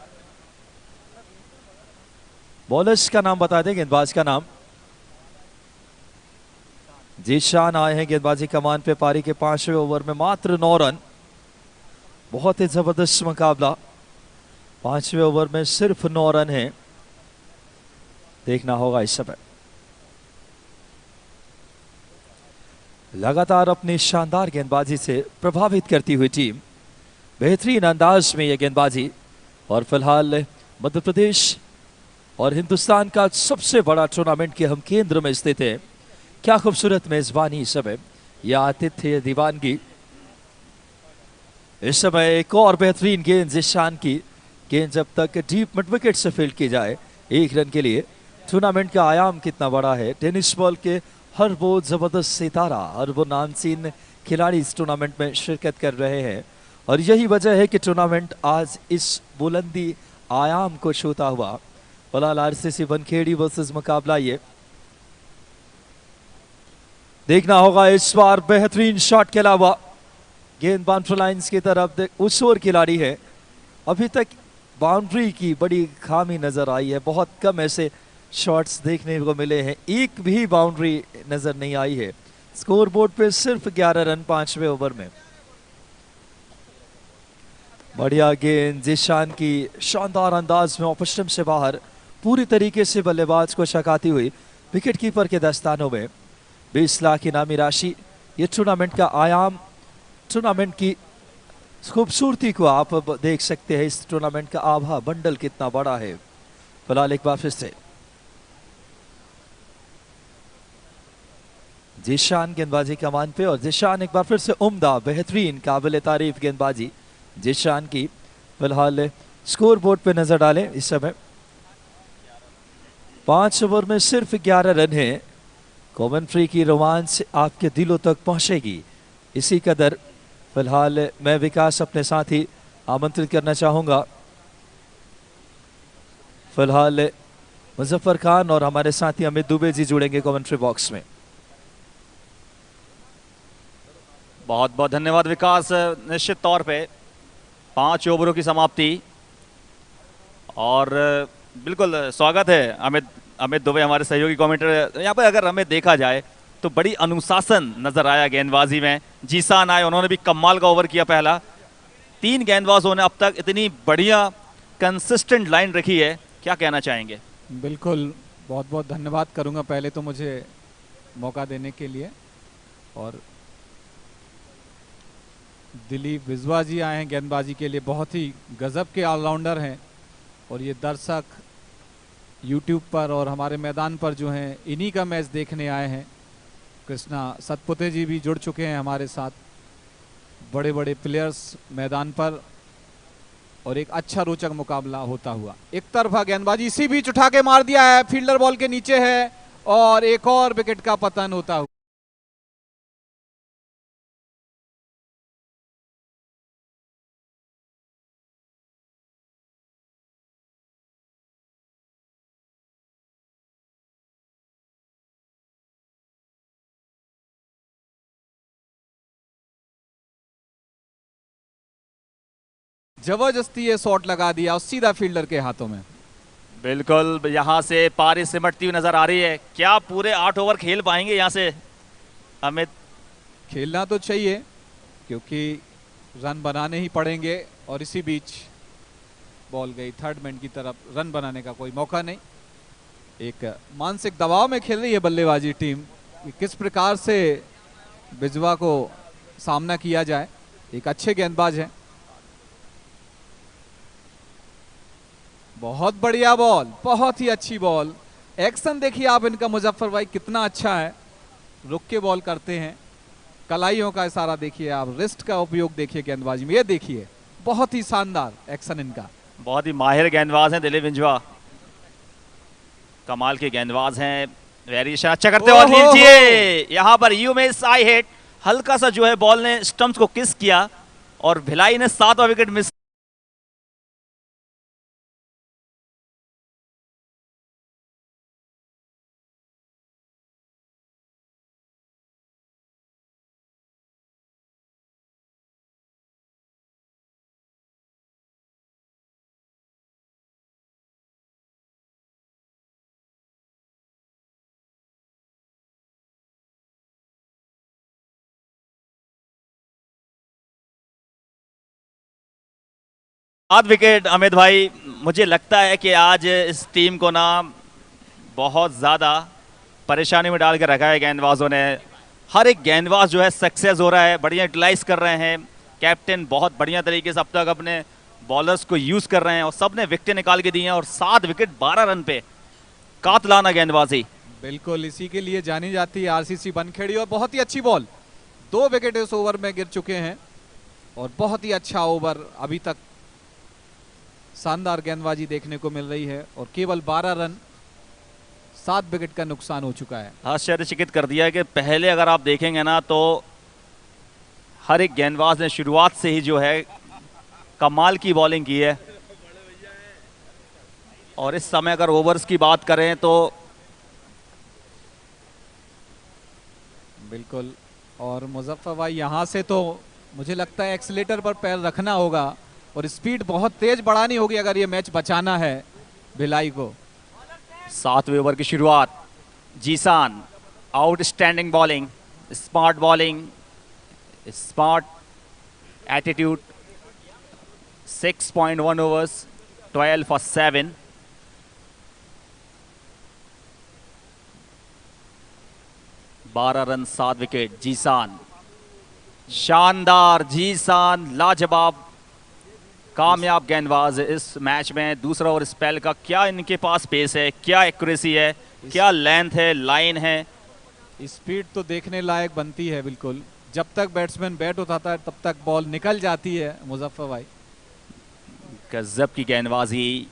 बॉलर्स का नाम बता दें, गेंदबाज का नाम। जीशान आए हैं गेंदबाजी कमान पे। पारी के 5वें ओवर में मात्र 9 रन, बहुत ही जबरदस्त मुकाबला। 5वें ओवर में सिर्फ 9 रन है। देखना होगा इस समय। लगातार अपनी शानदार गेंदबाजी से प्रभावित करती हुई टीम, बेहतरीन अंदाज में यह गेंदबाजी। और फिलहाल मध्य प्रदेश और हिंदुस्तान का सबसे बड़ा टूर्नामेंट के हम केंद्र में स्थित है। क्या खूबसूरत मेजबानी इस समय, यह आतिथ्य दीवानगी। इस समय एक और बेहतरीन गेंद जिशान की। गेंद जब तक डीप मिड विकेट से फील्ड की जाए 1 रन के लिए। टूर्नामेंट का आयाम कितना बड़ा है। टेनिस बॉल के हर वो जबरदस्त सितारा, हर वो नामचीन खिलाड़ी इस टूर्नामेंट में शिरकत कर रहे हैं और यही वजह है कि टूर्नामेंट आज इस बुलंदी आयाम को छूता हुआ। फिलहाल आरसीसी बनखेड़ी वर्सेस मुकाबला ये देखना होगा। इस बार बेहतरीन शॉट खेला हुआ, गेंद बाउंड्री लाइंस की तरफ। उस ओर खिलाड़ी है, अभी तक बाउंड्री की बड़ी खामी नजर आई है। बहुत कम ऐसे शॉट्स देखने को मिले हैं, एक भी बाउंड्री नजर नहीं आई है। स्कोरबोर्ड पे सिर्फ 11 रन 5वें ओवर में। बढ़िया गेंद जिशान की, शानदार अंदाज में ऑफ स्टंप से बाहर, पूरी तरीके से बल्लेबाज को छकाती हुई विकेट कीपर के दस्तानों में। 20 लाख इनामी राशि। ये टूर्नामेंट का आयाम, टूर्नामेंट की खूबसूरती को आप देख सकते हैं। इस टूर्नामेंट का आभा बंडल कितना बड़ा है। फिलहाल एक बार फिर से जिशान गेंदबाजी कमान पे और जिशान एक बार फिर से उम्दा, बेहतरीन, काबिल तारीफ गेंदबाजी जिशान की। फिलहाल स्कोर बोर्ड पे नजर डालें। इस समय 5 ओवर में सिर्फ 11 रन है। कमेंट्री की रोमांच आपके दिलों तक पहुंचेगी इसी कदर। फिलहाल मैं विकास अपने साथी आमंत्रित करना चाहूंगा। फिलहाल मुजफ्फर खान और हमारे साथी अमित दुबे जी जुड़ेंगे कमेंट्री बॉक्स में। बहुत बहुत धन्यवाद विकास। निश्चित तौर पे 5 ओवरों की समाप्ति और बिल्कुल स्वागत है अमित दुबे हमारे सहयोगी कमेंटेटर। यहाँ पर अगर हमें देखा जाए तो बड़ी अनुशासन नजर आया गेंदबाजी में। जीसान आए, उन्होंने भी कमाल का ओवर किया पहला। 3 गेंदबाजों ने अब तक इतनी बढ़िया कंसिस्टेंट लाइन रखी है, क्या कहना चाहेंगे? बिल्कुल, बहुत बहुत धन्यवाद करूंगा पहले तो मुझे मौका देने के लिए। और दिलीप विजवा जी आए हैं गेंदबाजी के लिए, बहुत ही गजब के ऑलराउंडर हैं। और ये दर्शक यूट्यूब पर और हमारे मैदान पर जो हैं इन्हीं का मैच देखने आए हैं। कृष्णा सतपुते जी भी जुड़ चुके हैं हमारे साथ। बड़े बड़े प्लेयर्स मैदान पर और एक अच्छा रोचक मुकाबला होता हुआ। एक तरफा गेंदबाजी इसी बीच उठा के मार दिया है, फील्डर बॉल के नीचे है और एक और विकेट का पतन होता हुआ। जबरदस्ती ये शॉट लगा दिया और सीधा फील्डर के हाथों में। बिल्कुल, यहाँ से पारी सिमटती हुई नजर आ रही है। क्या पूरे 8 ओवर खेल पाएंगे यहाँ से अमित? खेलना तो चाहिए क्योंकि रन बनाने ही पड़ेंगे। और इसी बीच बॉल गई थर्ड मैन की तरफ, रन बनाने का कोई मौका नहीं। एक मानसिक दबाव में खेल रही है बल्लेबाजी टीम कि किस प्रकार से बिजवा को सामना किया जाए। एक अच्छे गेंदबाज हैं। बहुत बढ़िया बॉल, बहुत ही अच्छी बॉल। एक्शन देखिए आप इनका, मुजफ्फर भाई कितना अच्छा है। रुक के बॉल करते हैं, कलाइयों का इशारा देखिए आप, रिस्ट का उपयोग देखिए गेंदबाजी में। ये देखिए बहुत ही शानदार एक्शन इनका। बहुत ही माहिर गेंदबाज हैं दिलीप विंजवा, कमाल के गेंदबाज हैं। वेरिएशन अच्छा करते और लीजिए यहाँ पर यू मिस आई हिट। हल्का सा जो है बॉल ने स्टंप्स को किस किया और भिलाई ने 7वां विकेट मिस। सात विकेट अमित भाई, मुझे लगता है कि आज इस टीम को ना बहुत ज़्यादा परेशानी में डाल कर रखा है गेंदबाजों ने। हर एक गेंदबाज जो है सक्सेस हो रहा है, बढ़िया यूटिलाइज कर रहे हैं। कैप्टन बहुत बढ़िया तरीके से अब तक अपने बॉलर्स को यूज कर रहे हैं और सबने विकेट निकाल के दिए हैं और 7 विकेट 12 रन पे कातलाना गेंदबाजी। बिल्कुल इसी के लिए जानी जाती है आरसीसी बनखेड़ी। और बहुत ही अच्छी बॉल, 2 विकेट इस ओवर में गिर चुके हैं और बहुत ही अच्छा ओवर अभी तक शानदार गेंदबाजी देखने को मिल रही है और केवल 12 रन 7 विकेट का नुकसान हो चुका है। आश्चर्यचकित कर दिया है कि पहले अगर आप देखेंगे ना तो हर एक गेंदबाज ने शुरुआत से ही जो है कमाल की बॉलिंग की है। और इस समय अगर ओवर्स की बात करें तो बिल्कुल, और मुजफ्फर भाई यहाँ से तो मुझे लगता है एक्सीलेटर पर पैर रखना होगा और स्पीड बहुत तेज बढ़ानी होगी अगर ये मैच बचाना है भिलाई को। 7वें ओवर की शुरुआत, Zeeshan outstanding bowling, smart bowling, smart attitude. 6.1 overs, 12 for 7। बारह रन 7 विकेट। जीसान शानदार, जीसान लाजवाब कामयाब गेंदबाज इस मैच में। दूसरा ओवर स्पेल का क्या इनके पास पेस है, क्या एक्यूरेसी है, क्या लेंथ है, लाइन है। स्पीड तो देखने लायक बनती है बिल्कुल। जब तक बैट्समैन बैट उठाता है तब तक बॉल निकल जाती है मुजफ्फर भाई। गजब की गेंदबाजी,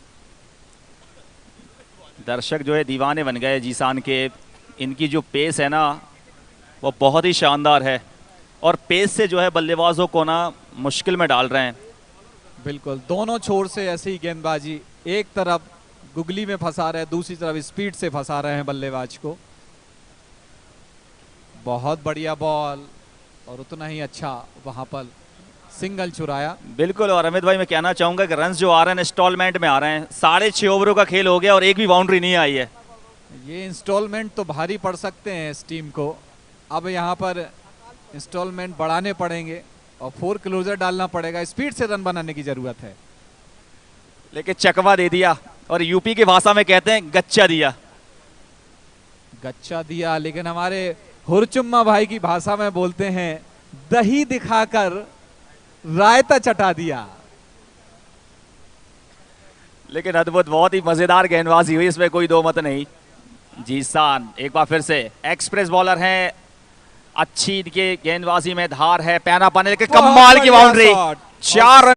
दर्शक जो है दीवाने बन गए जीसान के। इनकी जो पेस है ना वो बहुत ही शानदार है और पेस से जो है बल्लेबाजों को ना मुश्किल में डाल रहे हैं। बिल्कुल, दोनों छोर से ऐसी ही गेंदबाजी, एक तरफ गुगली में फंसा रहे हैं, दूसरी तरफ स्पीड से फंसा रहे हैं बल्लेबाज को। बहुत बढ़िया बॉल और उतना ही अच्छा वहां पर सिंगल चुराया। बिल्कुल, और अमित भाई मैं कहना चाहूंगा कि रन्स जो आ रहे हैं इंस्टॉलमेंट में आ रहे हैं। 6.5 ओवरों का खेल हो गया और एक भी बाउंड्री नहीं आई है। ये इंस्टॉलमेंट तो भारी पड़ सकते हैं इस टीम को। अब यहाँ पर इंस्टॉलमेंट बढ़ाने पड़ेंगे और 4 क्लोजर डालना पड़ेगा। स्पीड से रन बनाने की जरूरत है। लेकिन चकवा दे दिया और यूपी की भाषा में कहते हैं गच्चा दिया। गच्चा दिया, लेकिन हमारे हुरचुम्मा भाई की भाषा में बोलते हैं दही दिखाकर रायता चटा दिया। लेकिन अद्भुत, बहुत ही मजेदार गेंदबाजी हुई, इसमें कोई दो मत नहीं। जीसान एक बार फिर से एक्सप्रेस बॉलर हैं, अच्छी इनके गेंदबाजी में धार है, पैना पाने के कमाल की बाउंड्री। 4 रन।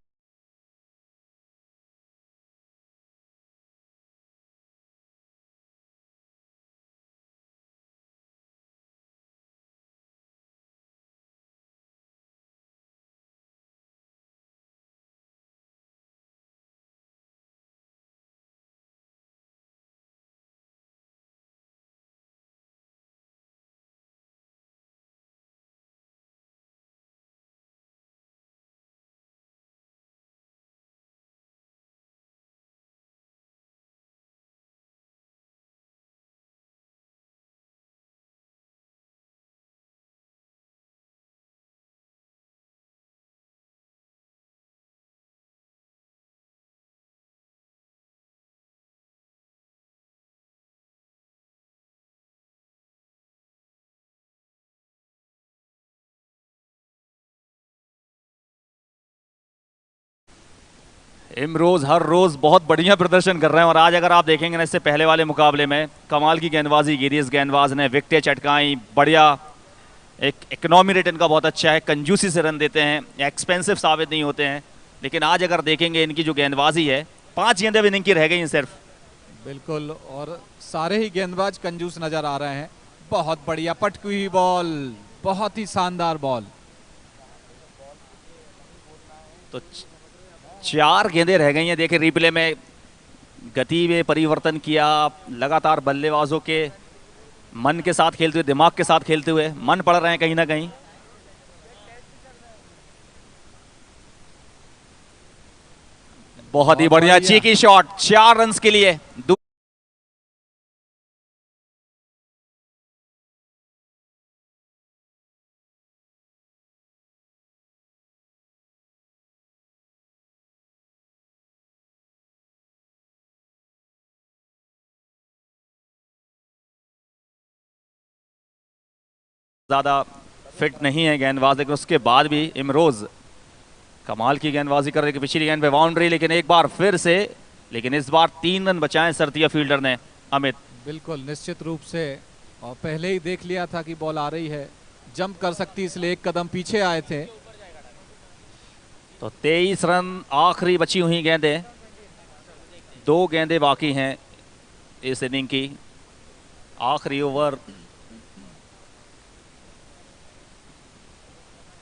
इमरोज हर रोज बहुत बढ़िया प्रदर्शन कर रहे हैं और आज अगर आप देखेंगे ना इससे पहले वाले मुकाबले में कमाल की गेंदबाजी की थी इस गेंदबाज ने। विकेटें चटकाई, बढ़िया, एक इकोनॉमी रेट इनका बहुत अच्छा है, कंजूसी से रन देते हैं, एक्सपेंसिव साबित नहीं होते हैं। लेकिन आज अगर देखेंगे इनकी जो गेंदबाजी है, 5 गेंदें इनिंग की रह गई हैं सिर्फ। बिल्कुल, और सारे ही गेंदबाज कंजूस नजर आ रहे हैं। बहुत बढ़िया पटकी हुई बॉल, बहुत ही शानदार बॉल। तो 4 गेंदें रह गई हैं। देखिए रिप्ले में गति में परिवर्तन किया, लगातार बल्लेबाजों के मन के साथ खेलते हुए, दिमाग के साथ खेलते हुए, मन पड़ रहे हैं कहीं ना कहीं। बहुत ही बढ़िया चीकी शॉट, 4 रन के लिए। ज्यादा फिट नहीं है गेंदबाज, लेकिन उसके बाद भी इमरोज कमाल की गेंदबाजी कर रही है, पिछली गेंद पे बाउंड्री, लेकिन एक बार फिर से, लेकिन इस बार 3 रन बचाए सरतिया फील्डर ने। अमित, बिल्कुल निश्चित रूप से, और पहले ही देख लिया था कि बॉल आ रही है, जंप कर सकती, इसलिए एक कदम पीछे आए थे। तो 23 रन आखिरी बची हुई गेंदें, 2 गेंदें बाकी हैं इस इनिंग की। आखिरी ओवर,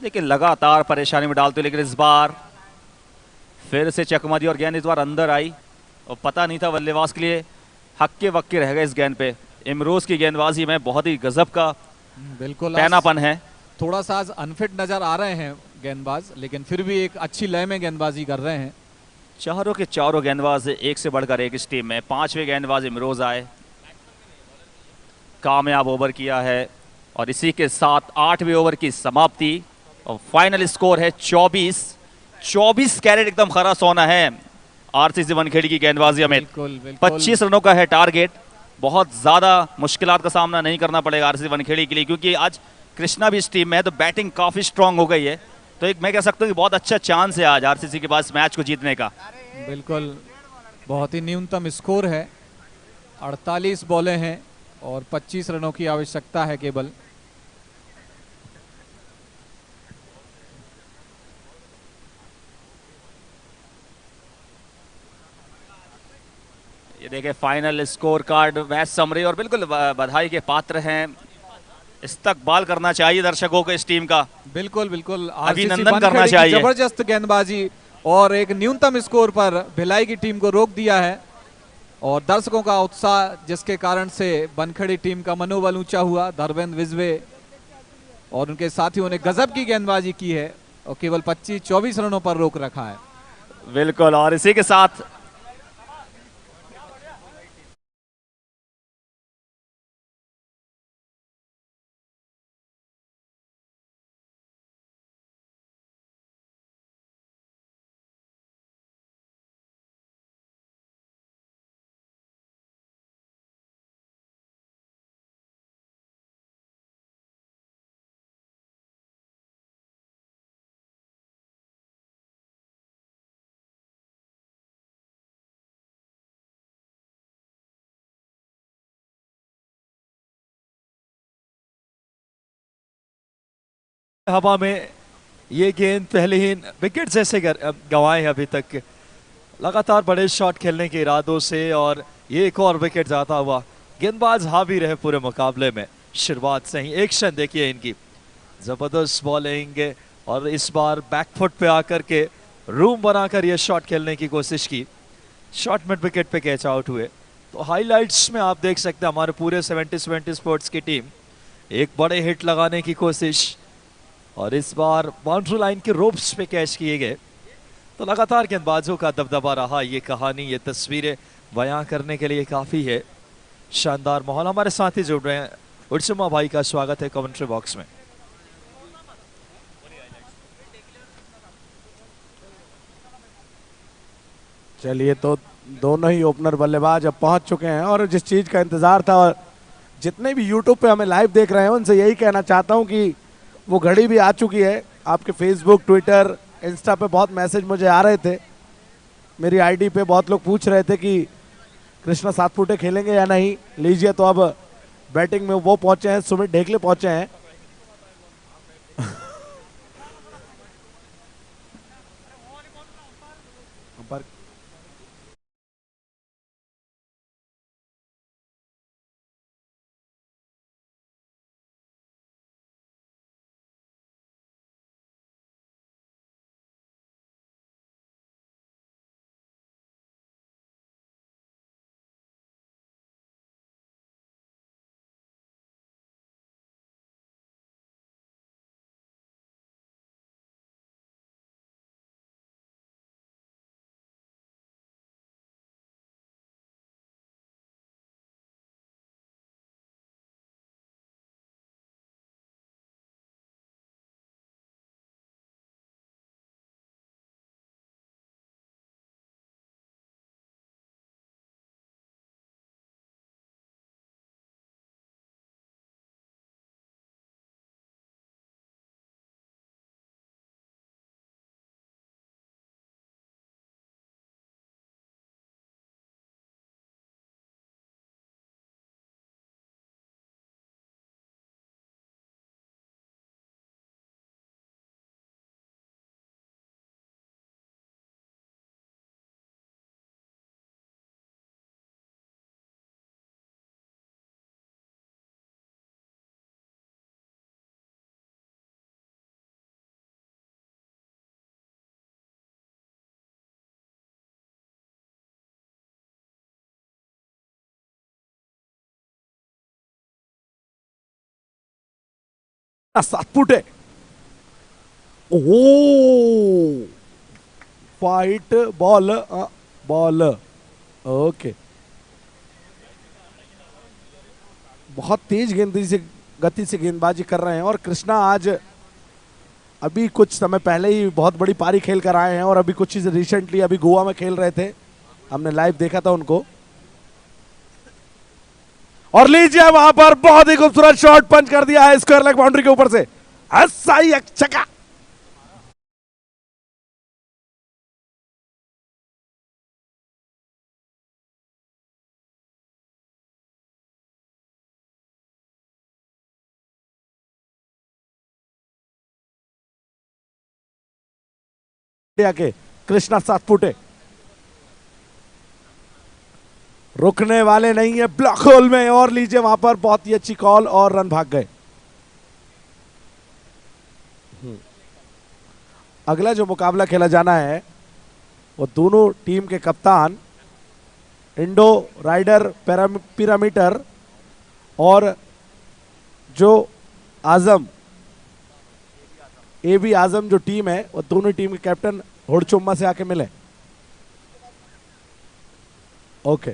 लेकिन लगातार परेशानी में डालते, लेकिन इस बार फिर से चकमा दी और गेंद इस बार अंदर आई और पता नहीं था बल्लेबाज के लिए, हक्के वक्के रह गए इस गेंद पे। इमरोज की गेंदबाजी में बहुत ही गजब का बिल्कुल पैनापन है। थोड़ा सा आज अनफिट नजर आ रहे हैं गेंदबाज, लेकिन फिर भी एक अच्छी लय में गेंदबाजी कर रहे हैं। चारों के चारों गेंदबाज एक से बढ़कर एक इस टीम में। 5वें गेंदबाज इमरोज आए, कामयाब ओवर किया है और इसी के साथ 8वें ओवर की समाप्ति और फाइनल स्कोर है 24 कैरेट, एकदम खरा सोना है आरसीसी वानखेड़े की गेंदबाजी। अमित, बिल्कुल बिल्कुल 25 रनों का है टारगेट। बहुत ज्यादा मुश्किलात का सामना नहीं करना पड़ेगा आरसीसी वानखेड़े के लिए, क्योंकि आज कृष्णा भी इस टीम में है, तो बैटिंग काफी स्ट्रांग हो गई है। तो एक मैं कह सकता हूँ कि बहुत अच्छा चांस है आज आरसीसी के पास मैच को जीतने का। बिल्कुल बहुत ही न्यूनतम स्कोर है, 48 बॉलें हैं और 25 रनों की आवश्यकता है केवल। ये देखें final score card, match summary, और बिल्कुल बधाई के पात्र हैं। इस्तकबाल करना चाहिए दर्शकों को इस टीम का, बिल्कुल बिल्कुल अभिनंदन करना चाहिए। जबरदस्त गेंदबाजी और एक न्यूनतम स्कोर पर भिलाई की टीम को रोक दिया है, और दर्शकों का उत्साह जिसके कारण से बनखड़ी टीम का मनोबल ऊंचा हुआ। धर्मेंद्र विजवे और उनके साथियों ने गजब की गेंदबाजी की है और केवल 25-24 रनों पर रोक रखा है। बिल्कुल, और इसी के साथ हवा में ये गेंद पहले ही विकेट जैसे गंवाए हैं अभी तक, लगातार बड़े शॉट खेलने के इरादों से, और ये एक और विकेट जाता हुआ। गेंदबाज हावी रहे पूरे मुकाबले में, शुरुआत से ही एक्शन देखिए इनकी, जबरदस्त बॉलिंग, और इस बार बैकफुट पे आकर के रूम बनाकर ये शॉट खेलने की कोशिश की। शॉट मिड विकेट पे कैच आउट हुए। तो हाइलाइट्स में आप देख सकते हैं हमारे पूरे 70-70 स्पोर्ट्स की टीम एक बड़े हिट लगाने की कोशिश, और इस बार बाउंड्री लाइन के रोप्स पे कैच किए गए। तो लगातार गेंदबाजों का दबदबा रहा। ये कहानी, ये तस्वीरें बयां करने के लिए काफी है। शानदार माहौल। हमारे साथ ही जुड़ रहे हैं, उर्सुमा भाई का स्वागत है कमेंट्री बॉक्स में। चलिए, तो दोनों ही ओपनर बल्लेबाज अब पहुंच चुके हैं, और जिस चीज का इंतजार था, और जितने भी यूट्यूब पे हमें लाइव देख रहे हैं उनसे यही कहना चाहता हूं कि वो घड़ी भी आ चुकी है। आपके फेसबुक, ट्विटर, इंस्टा पे बहुत मैसेज मुझे आ रहे थे, मेरी आईडी पे बहुत लोग पूछ रहे थे कि कृष्णा 7 फुटे खेलेंगे या नहीं। लीजिए, तो अब बैटिंग में वो पहुंचे हैं, सुमित ढेकले पहुंचे हैं। पर सातपुटे, ओ फाइट बॉल, बॉल, ओके। बहुत तेज गति से गेंदबाजी कर रहे हैं और कृष्णा आज अभी कुछ समय पहले ही बहुत बड़ी पारी खेल कर आए हैं और अभी कुछ रिसेंटली अभी गोवा में खेल रहे थे, हमने लाइव देखा था उनको। और लीजिए वहां पर बहुत ही खूबसूरत शॉट पंच कर दिया है स्क्वायर लेग बाउंड्री के ऊपर से, ऐसा ही एक छक्का। के कृष्णा सातपुटे रुकने वाले नहीं है ब्लॉक होल में, और लीजिए वहां पर बहुत ही अच्छी कॉल और रन भाग गए। अगला जो मुकाबला खेला जाना है वो दोनों टीम के कप्तान इंडो राइडर पिरामीटर और जो आजम एबी आजम जो टीम है वो दोनों टीम के कैप्टन होड़चुम्मा से आके मिले। ओके,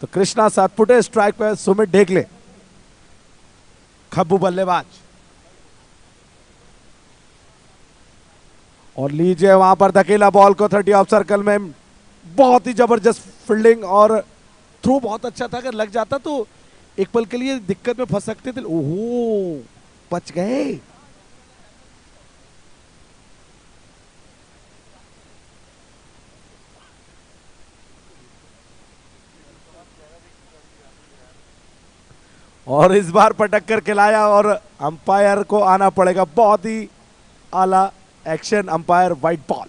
तो कृष्णा सातपुटे स्ट्राइक पे, सुमित ढेकले खब्बू बल्लेबाज, और लीजिए वहां पर धकेला बॉल को 30 ऑफ सर्कल में, बहुत ही जबरदस्त फील्डिंग और थ्रो बहुत अच्छा था, अगर लग जाता तो एक पल के लिए दिक्कत में फंस सकते थे। ओहो, बच गए। और इस बार पटक कर खिलाया और अंपायर को आना पड़ेगा, बहुत ही आला एक्शन, अंपायर वाइट बॉल।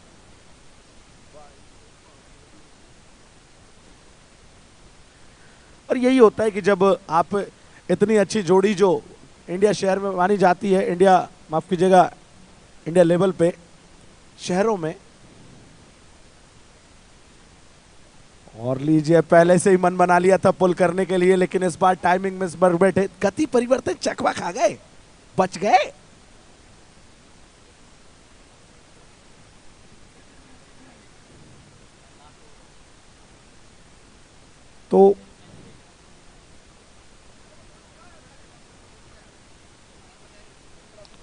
और यही होता है कि जब आप इतनी अच्छी जोड़ी जो इंडिया शहर में मानी जाती है, इंडिया माफ कीजिएगा इंडिया लेवल पे शहरों में, और लीजिए पहले से ही मन बना लिया था पुल करने के लिए, लेकिन इस बार टाइमिंग में बर बैठे, गति परिवर्तन, चकवा खा गए, बच गए। तो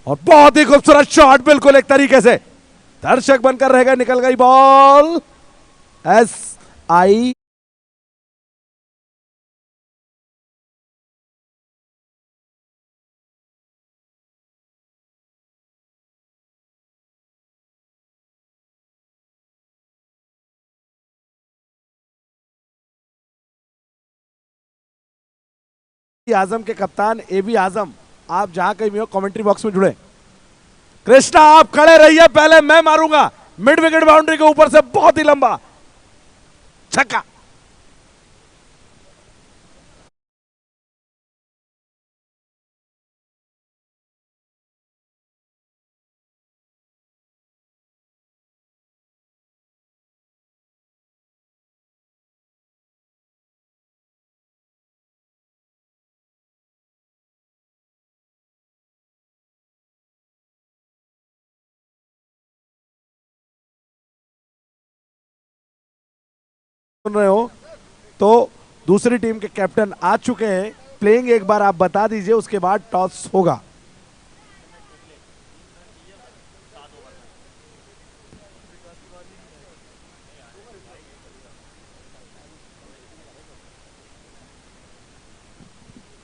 और बहुत ही खूबसूरत शॉट, बिल्कुल एक तरीके से दर्शक बनकर रहेगा, निकल गई बॉल, SI आजम के कप्तान एबी आजम, आप जहां कहीं भी हो कमेंट्री बॉक्स में जुड़े। कृष्णा आप खड़े रहिए, पहले मैं मारूंगा, मिड विकेट बाउंड्री के ऊपर से बहुत ही लंबा छक्का। सुन रहे हो तो दूसरी टीम के कैप्टन आ चुके हैं, प्लेइंग एक बार आप बता दीजिए, उसके बाद टॉस होगा।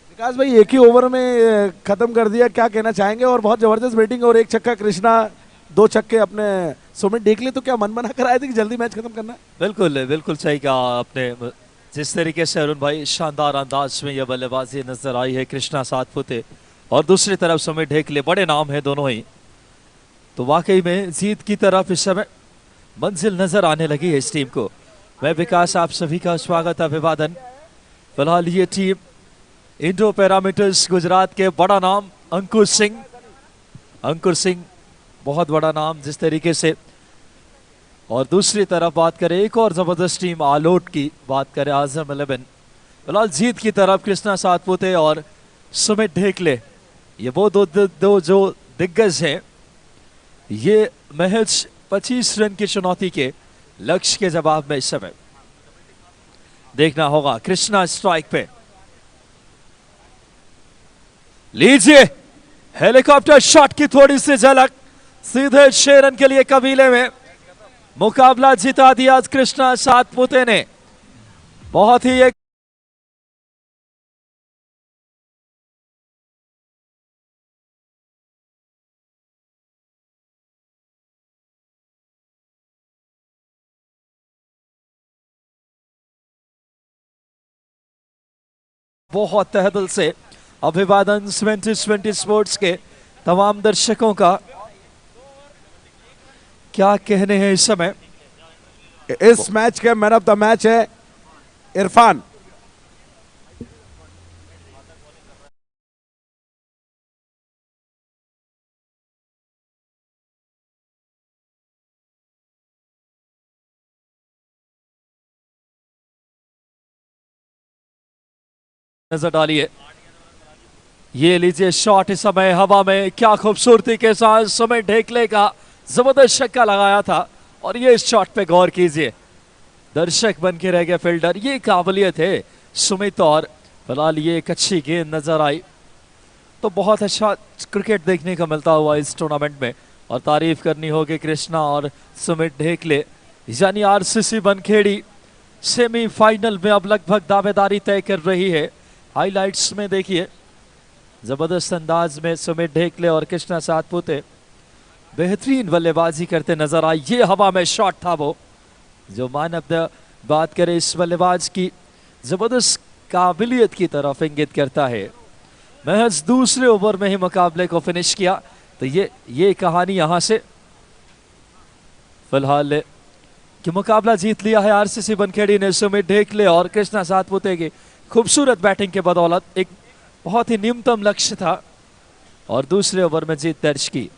विकास भाई एक ही ओवर में खत्म कर दिया, क्या कहना चाहेंगे? और बहुत जबरदस्त बैटिंग और एक छक्का कृष्णा, 2 छक्के अपने सुमित ढेकले, तो क्या मन बना कर आए थे कि जल्दी मैच खत्म करना है? बिल्कुल बिल्कुल सही कहा आपने, जिस तरीके से अरुण भाई शानदार अंदाज में यह बल्लेबाजी नजर आई है कृष्णा सातपुते और दूसरी तरफ सुमित ढेकले, बड़े नाम है दोनों ही, तो वाकई में जीत की तरफ इस समय मंजिल नजर आने लगी है इस टीम को। मैं विकास, आप सभी का स्वागत, अभिवादन। फिलहाल ये टीम इंडो पैरामीटर्स गुजरात के बड़ा नाम अंकुर सिंह बहुत बड़ा नाम जिस तरीके से, और दूसरी तरफ बात करें एक और जबरदस्त टीम आलोट की बात करें, आजम 11। फिलहाल जीत की तरफ कृष्णा सातपुते और सुमित ढेकले ये वो दो जो दिग्गज हैं, ये महज 25 रन की चुनौती के लक्ष्य के जवाब में इस समय देखना होगा। कृष्णा स्ट्राइक पे, लीजिए हेलीकॉप्टर शॉट की थोड़ी सी झलक, सीधे 6 रन के लिए कबीले में मुकाबला जिता दिया कृष्णा सातपुते ने। बहुत ही एक बहुत तहे से अभिवादन 2020 स्पोर्ट्स के तमाम दर्शकों का। क्या कहने हैं इस समय? इस मैच के मैन ऑफ द मैच है इरफान। नजर डालिए, ये लीजिए शॉट इस समय हवा में, क्या खूबसूरती के साथ सुमित ढेकले का जबरदस्त छक्का लगाया था। और ये इस शॉट पे गौर कीजिए, दर्शक बन के रह गए फील्डर। ये काबिलियत है सुमित, और फिलहाल ये एक अच्छी गेंद नजर आई। तो बहुत अच्छा क्रिकेट देखने का मिलता हुआ इस टूर्नामेंट में, और तारीफ करनी होगी कृष्णा और सुमित ढेकले, यानी आरसीसी बनखेड़ी सेमीफाइनल में अब लगभग दावेदारी तय कर रही है। हाइलाइट्स में देखिए, जबरदस्त अंदाज में सुमित ढेकले और कृष्णा सातपुते बेहतरीन बल्लेबाजी करते नजर आए। ये हवा में शॉट था वो जो मानव बात करें इस बल्लेबाज की जबरदस्त काबिलियत की तरफ इंगित करता है। महज दूसरे ओवर में ही मुकाबले को फिनिश किया। तो ये कहानी यहां से फिलहाल कि मुकाबला जीत लिया है आरसीसी बनखेड़ी ने सुमित ढेकले और कृष्णा सातपुते की खूबसूरत बैटिंग के बदौलत। एक बहुत ही न्यूनतम लक्ष्य था और दूसरे ओवर में जीत दर्ज की।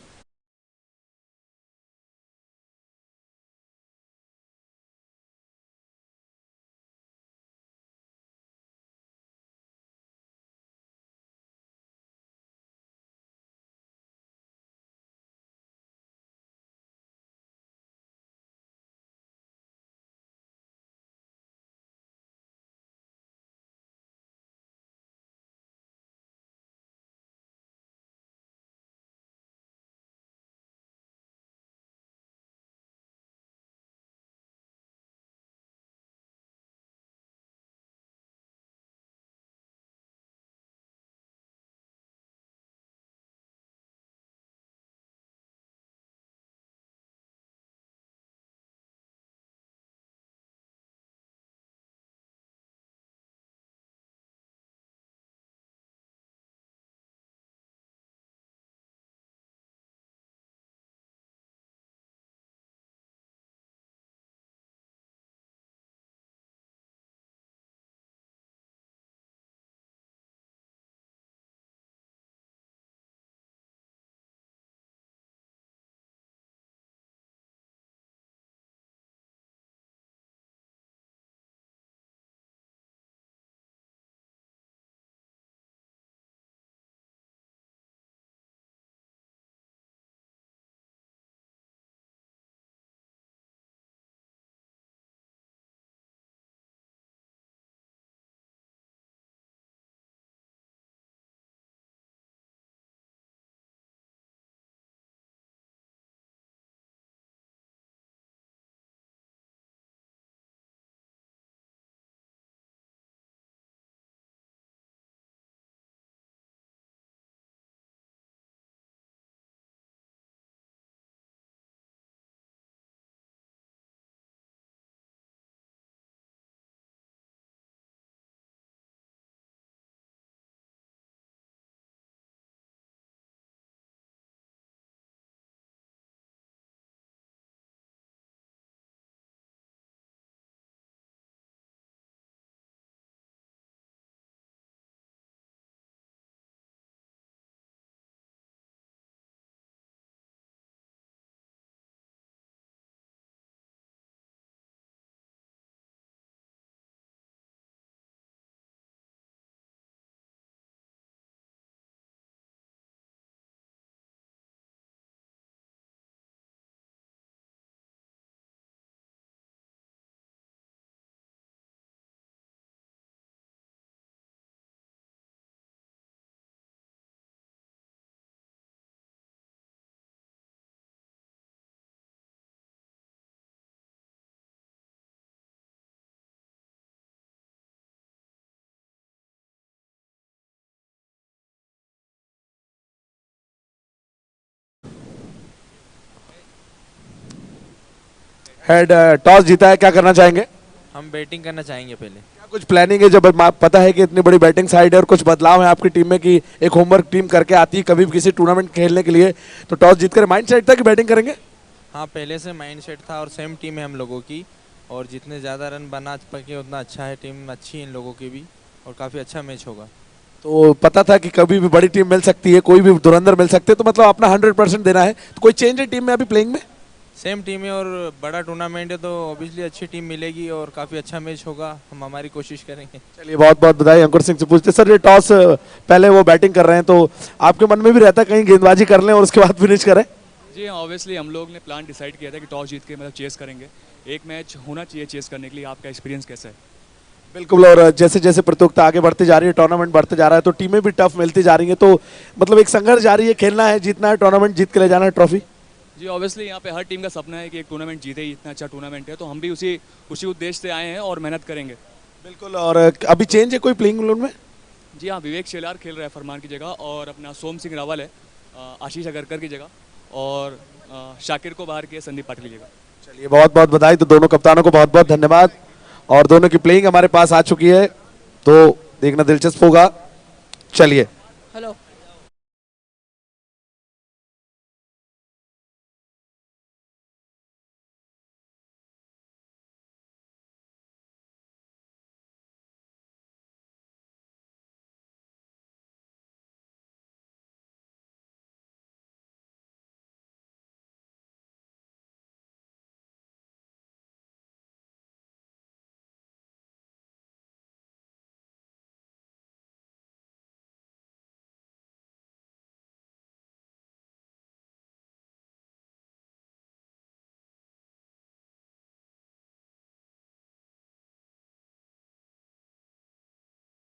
हेड टॉस जीता है, क्या करना चाहेंगे? हम बैटिंग करना चाहेंगे पहले। क्या कुछ प्लानिंग है, जब पता है कि इतनी बड़ी बैटिंग साइड है और कुछ बदलाव है आपकी टीम में कि एक होमवर्क टीम करके आती है कभी भी किसी टूर्नामेंट खेलने के लिए, तो टॉस जीतकर माइंड सेट था कि बैटिंग करेंगे? हाँ, पहले से माइंड सेट था और सेम टीम है हम लोगों की, और जितने ज़्यादा रन बना सके उतना अच्छा है, टीम अच्छी है इन लोगों की भी, और काफ़ी अच्छा मैच होगा। तो पता था कि कभी भी बड़ी टीम मिल सकती है, कोई भी धुरंधर मिल सकते हैं, तो मतलब अपना 100% देना है। तो कोई चेंज है टीम में अभी प्लेइंग में? सेम टीम है और बड़ा टूर्नामेंट है तो ऑब्वियसली अच्छी टीम मिलेगी और काफ़ी अच्छा मैच होगा, हम हमारी कोशिश करेंगे। चलिए, बहुत बहुत बधाई। अंकुर सिंह से पूछते सर, ये टॉस पहले वो बैटिंग कर रहे हैं, तो आपके मन में भी रहता है कहीं गेंदबाजी कर लें और उसके बाद फिनिश करें? जी हाँ, ऑब्वियसली हम लोग ने प्लान डिसाइड किया था कि टॉस जीत के मतलब चेस करेंगे, एक मैच होना चाहिए चेस करने के लिए। आपका एक्सपीरियंस कैसा है? बिल्कुल, और जैसे जैसे प्रतियोगिता आगे बढ़ती जा रही है, टूर्नामेंट बढ़ते जा रहा है, तो टीमें भी टफ मिलती जा रही हैं, तो मतलब एक संघर्ष जारी है, खेलना है, जीतना है, टूर्नामेंट जीत के ले जाना है ट्रॉफी। जी ऑब्वियसली यहाँ पे हर टीम का सपना है कि एक टूर्नामेंट जीते ही, इतना अच्छा टूर्नामेंट है, तो हम भी उसी उद्देश्य से आए हैं और मेहनत करेंगे। बिल्कुल, और अभी चेंज है कोई प्लेइंग इलेवन में? जी हाँ, विवेक शेलार खेल रहा है फरमान की जगह, और अपना सोम सिंह रावल है आशीष अगरकर की जगह, और शाकिर को बाहर किया संदीप पाटिल की जगह। चलिए, बहुत बहुत बधाई। तो दोनों कप्तानों को बहुत बहुत धन्यवाद, और दोनों की प्लेइंग हमारे पास आ चुकी है, तो देखना दिलचस्प होगा। चलिए, हेलो।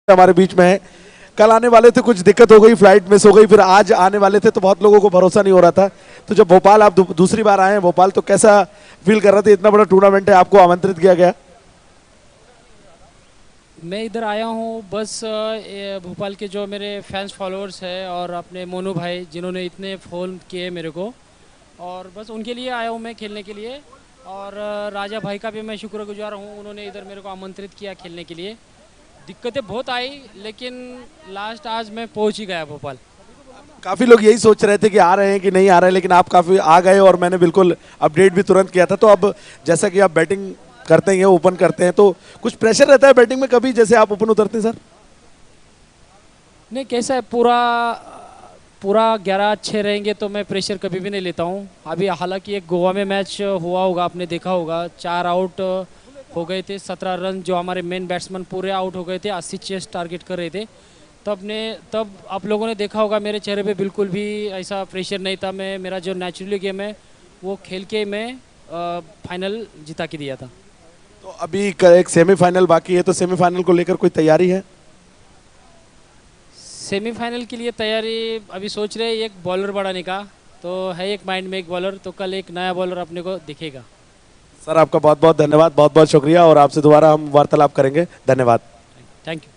हमारे बीच में है। कल आने वाले थे, कुछ दिक्कत हो गई, फ्लाइट मिस हो गई, फिर आज आने वाले थे, तो बहुत लोगों को भरोसा नहीं हो रहा था। तो जब भोपाल आप दूसरी बार आए हैं भोपाल, तो कैसा फील कर रहे थे? इतना बड़ा टूर्नामेंट है, आपको आमंत्रित किया गया। मैं इधर आया हूँ बस भोपाल के जो मेरे फैंस फॉलोअर्स हैं और अपने मोनू भाई जिन्होंने इतने फ़ोन किए मेरे को, और बस उनके लिए आया हूँ मैं खेलने के लिए। और राजा भाई का भी मैं शुक्रगुजार हूँ, उन्होंने इधर मेरे को आमंत्रित किया खेलने के लिए। दिक्कतें बहुत आई, लेकिन लास्ट आज मैं पहुँच ही गया भोपाल। काफी लोग यही सोच रहे थे कि आ रहे हैं कि नहीं आ रहे हैं, लेकिन आप काफी आ गए, और मैंने बिल्कुल अपडेट भी तुरंत किया था। तो अब जैसा कि आप बैटिंग करते हैं, ओपन करते हैं, तो कुछ प्रेशर रहता है बैटिंग में कभी, जैसे आप ओपन उतरते हैं सर? नहीं, कैसा है, पूरा 11 अच्छे रहेंगे तो मैं प्रेशर कभी भी नहीं लेता हूँ। अभी हालांकि एक गोवा में मैच हुआ होगा, आपने देखा होगा, 4 आउट हो गए थे, 17 रन, जो हमारे मेन बैट्समैन पूरे आउट हो गए थे, 80 चेस टारगेट कर रहे थे। तब आप लोगों ने देखा होगा मेरे चेहरे पे बिल्कुल भी ऐसा प्रेशर नहीं था। मेरा जो नेचुरली गेम है वो खेल के मैं फाइनल जिता के दिया था। तो अभी एक सेमीफाइनल बाकी है, तो सेमीफाइनल को लेकर कोई तैयारी है? सेमीफाइनल के लिए तैयारी अभी सोच रहे हैं, एक बॉलर बढ़ाने का, तो है एक माइंड में एक बॉलर, तो कल एक नया बॉलर अपने को दिखेगा। सर, आपका बहुत बहुत धन्यवाद, बहुत बहुत शुक्रिया, और आपसे दोबारा हम वार्तालाप करेंगे। धन्यवाद, थैंक यू।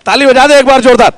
ताली बजा दे एक बार जोरदार।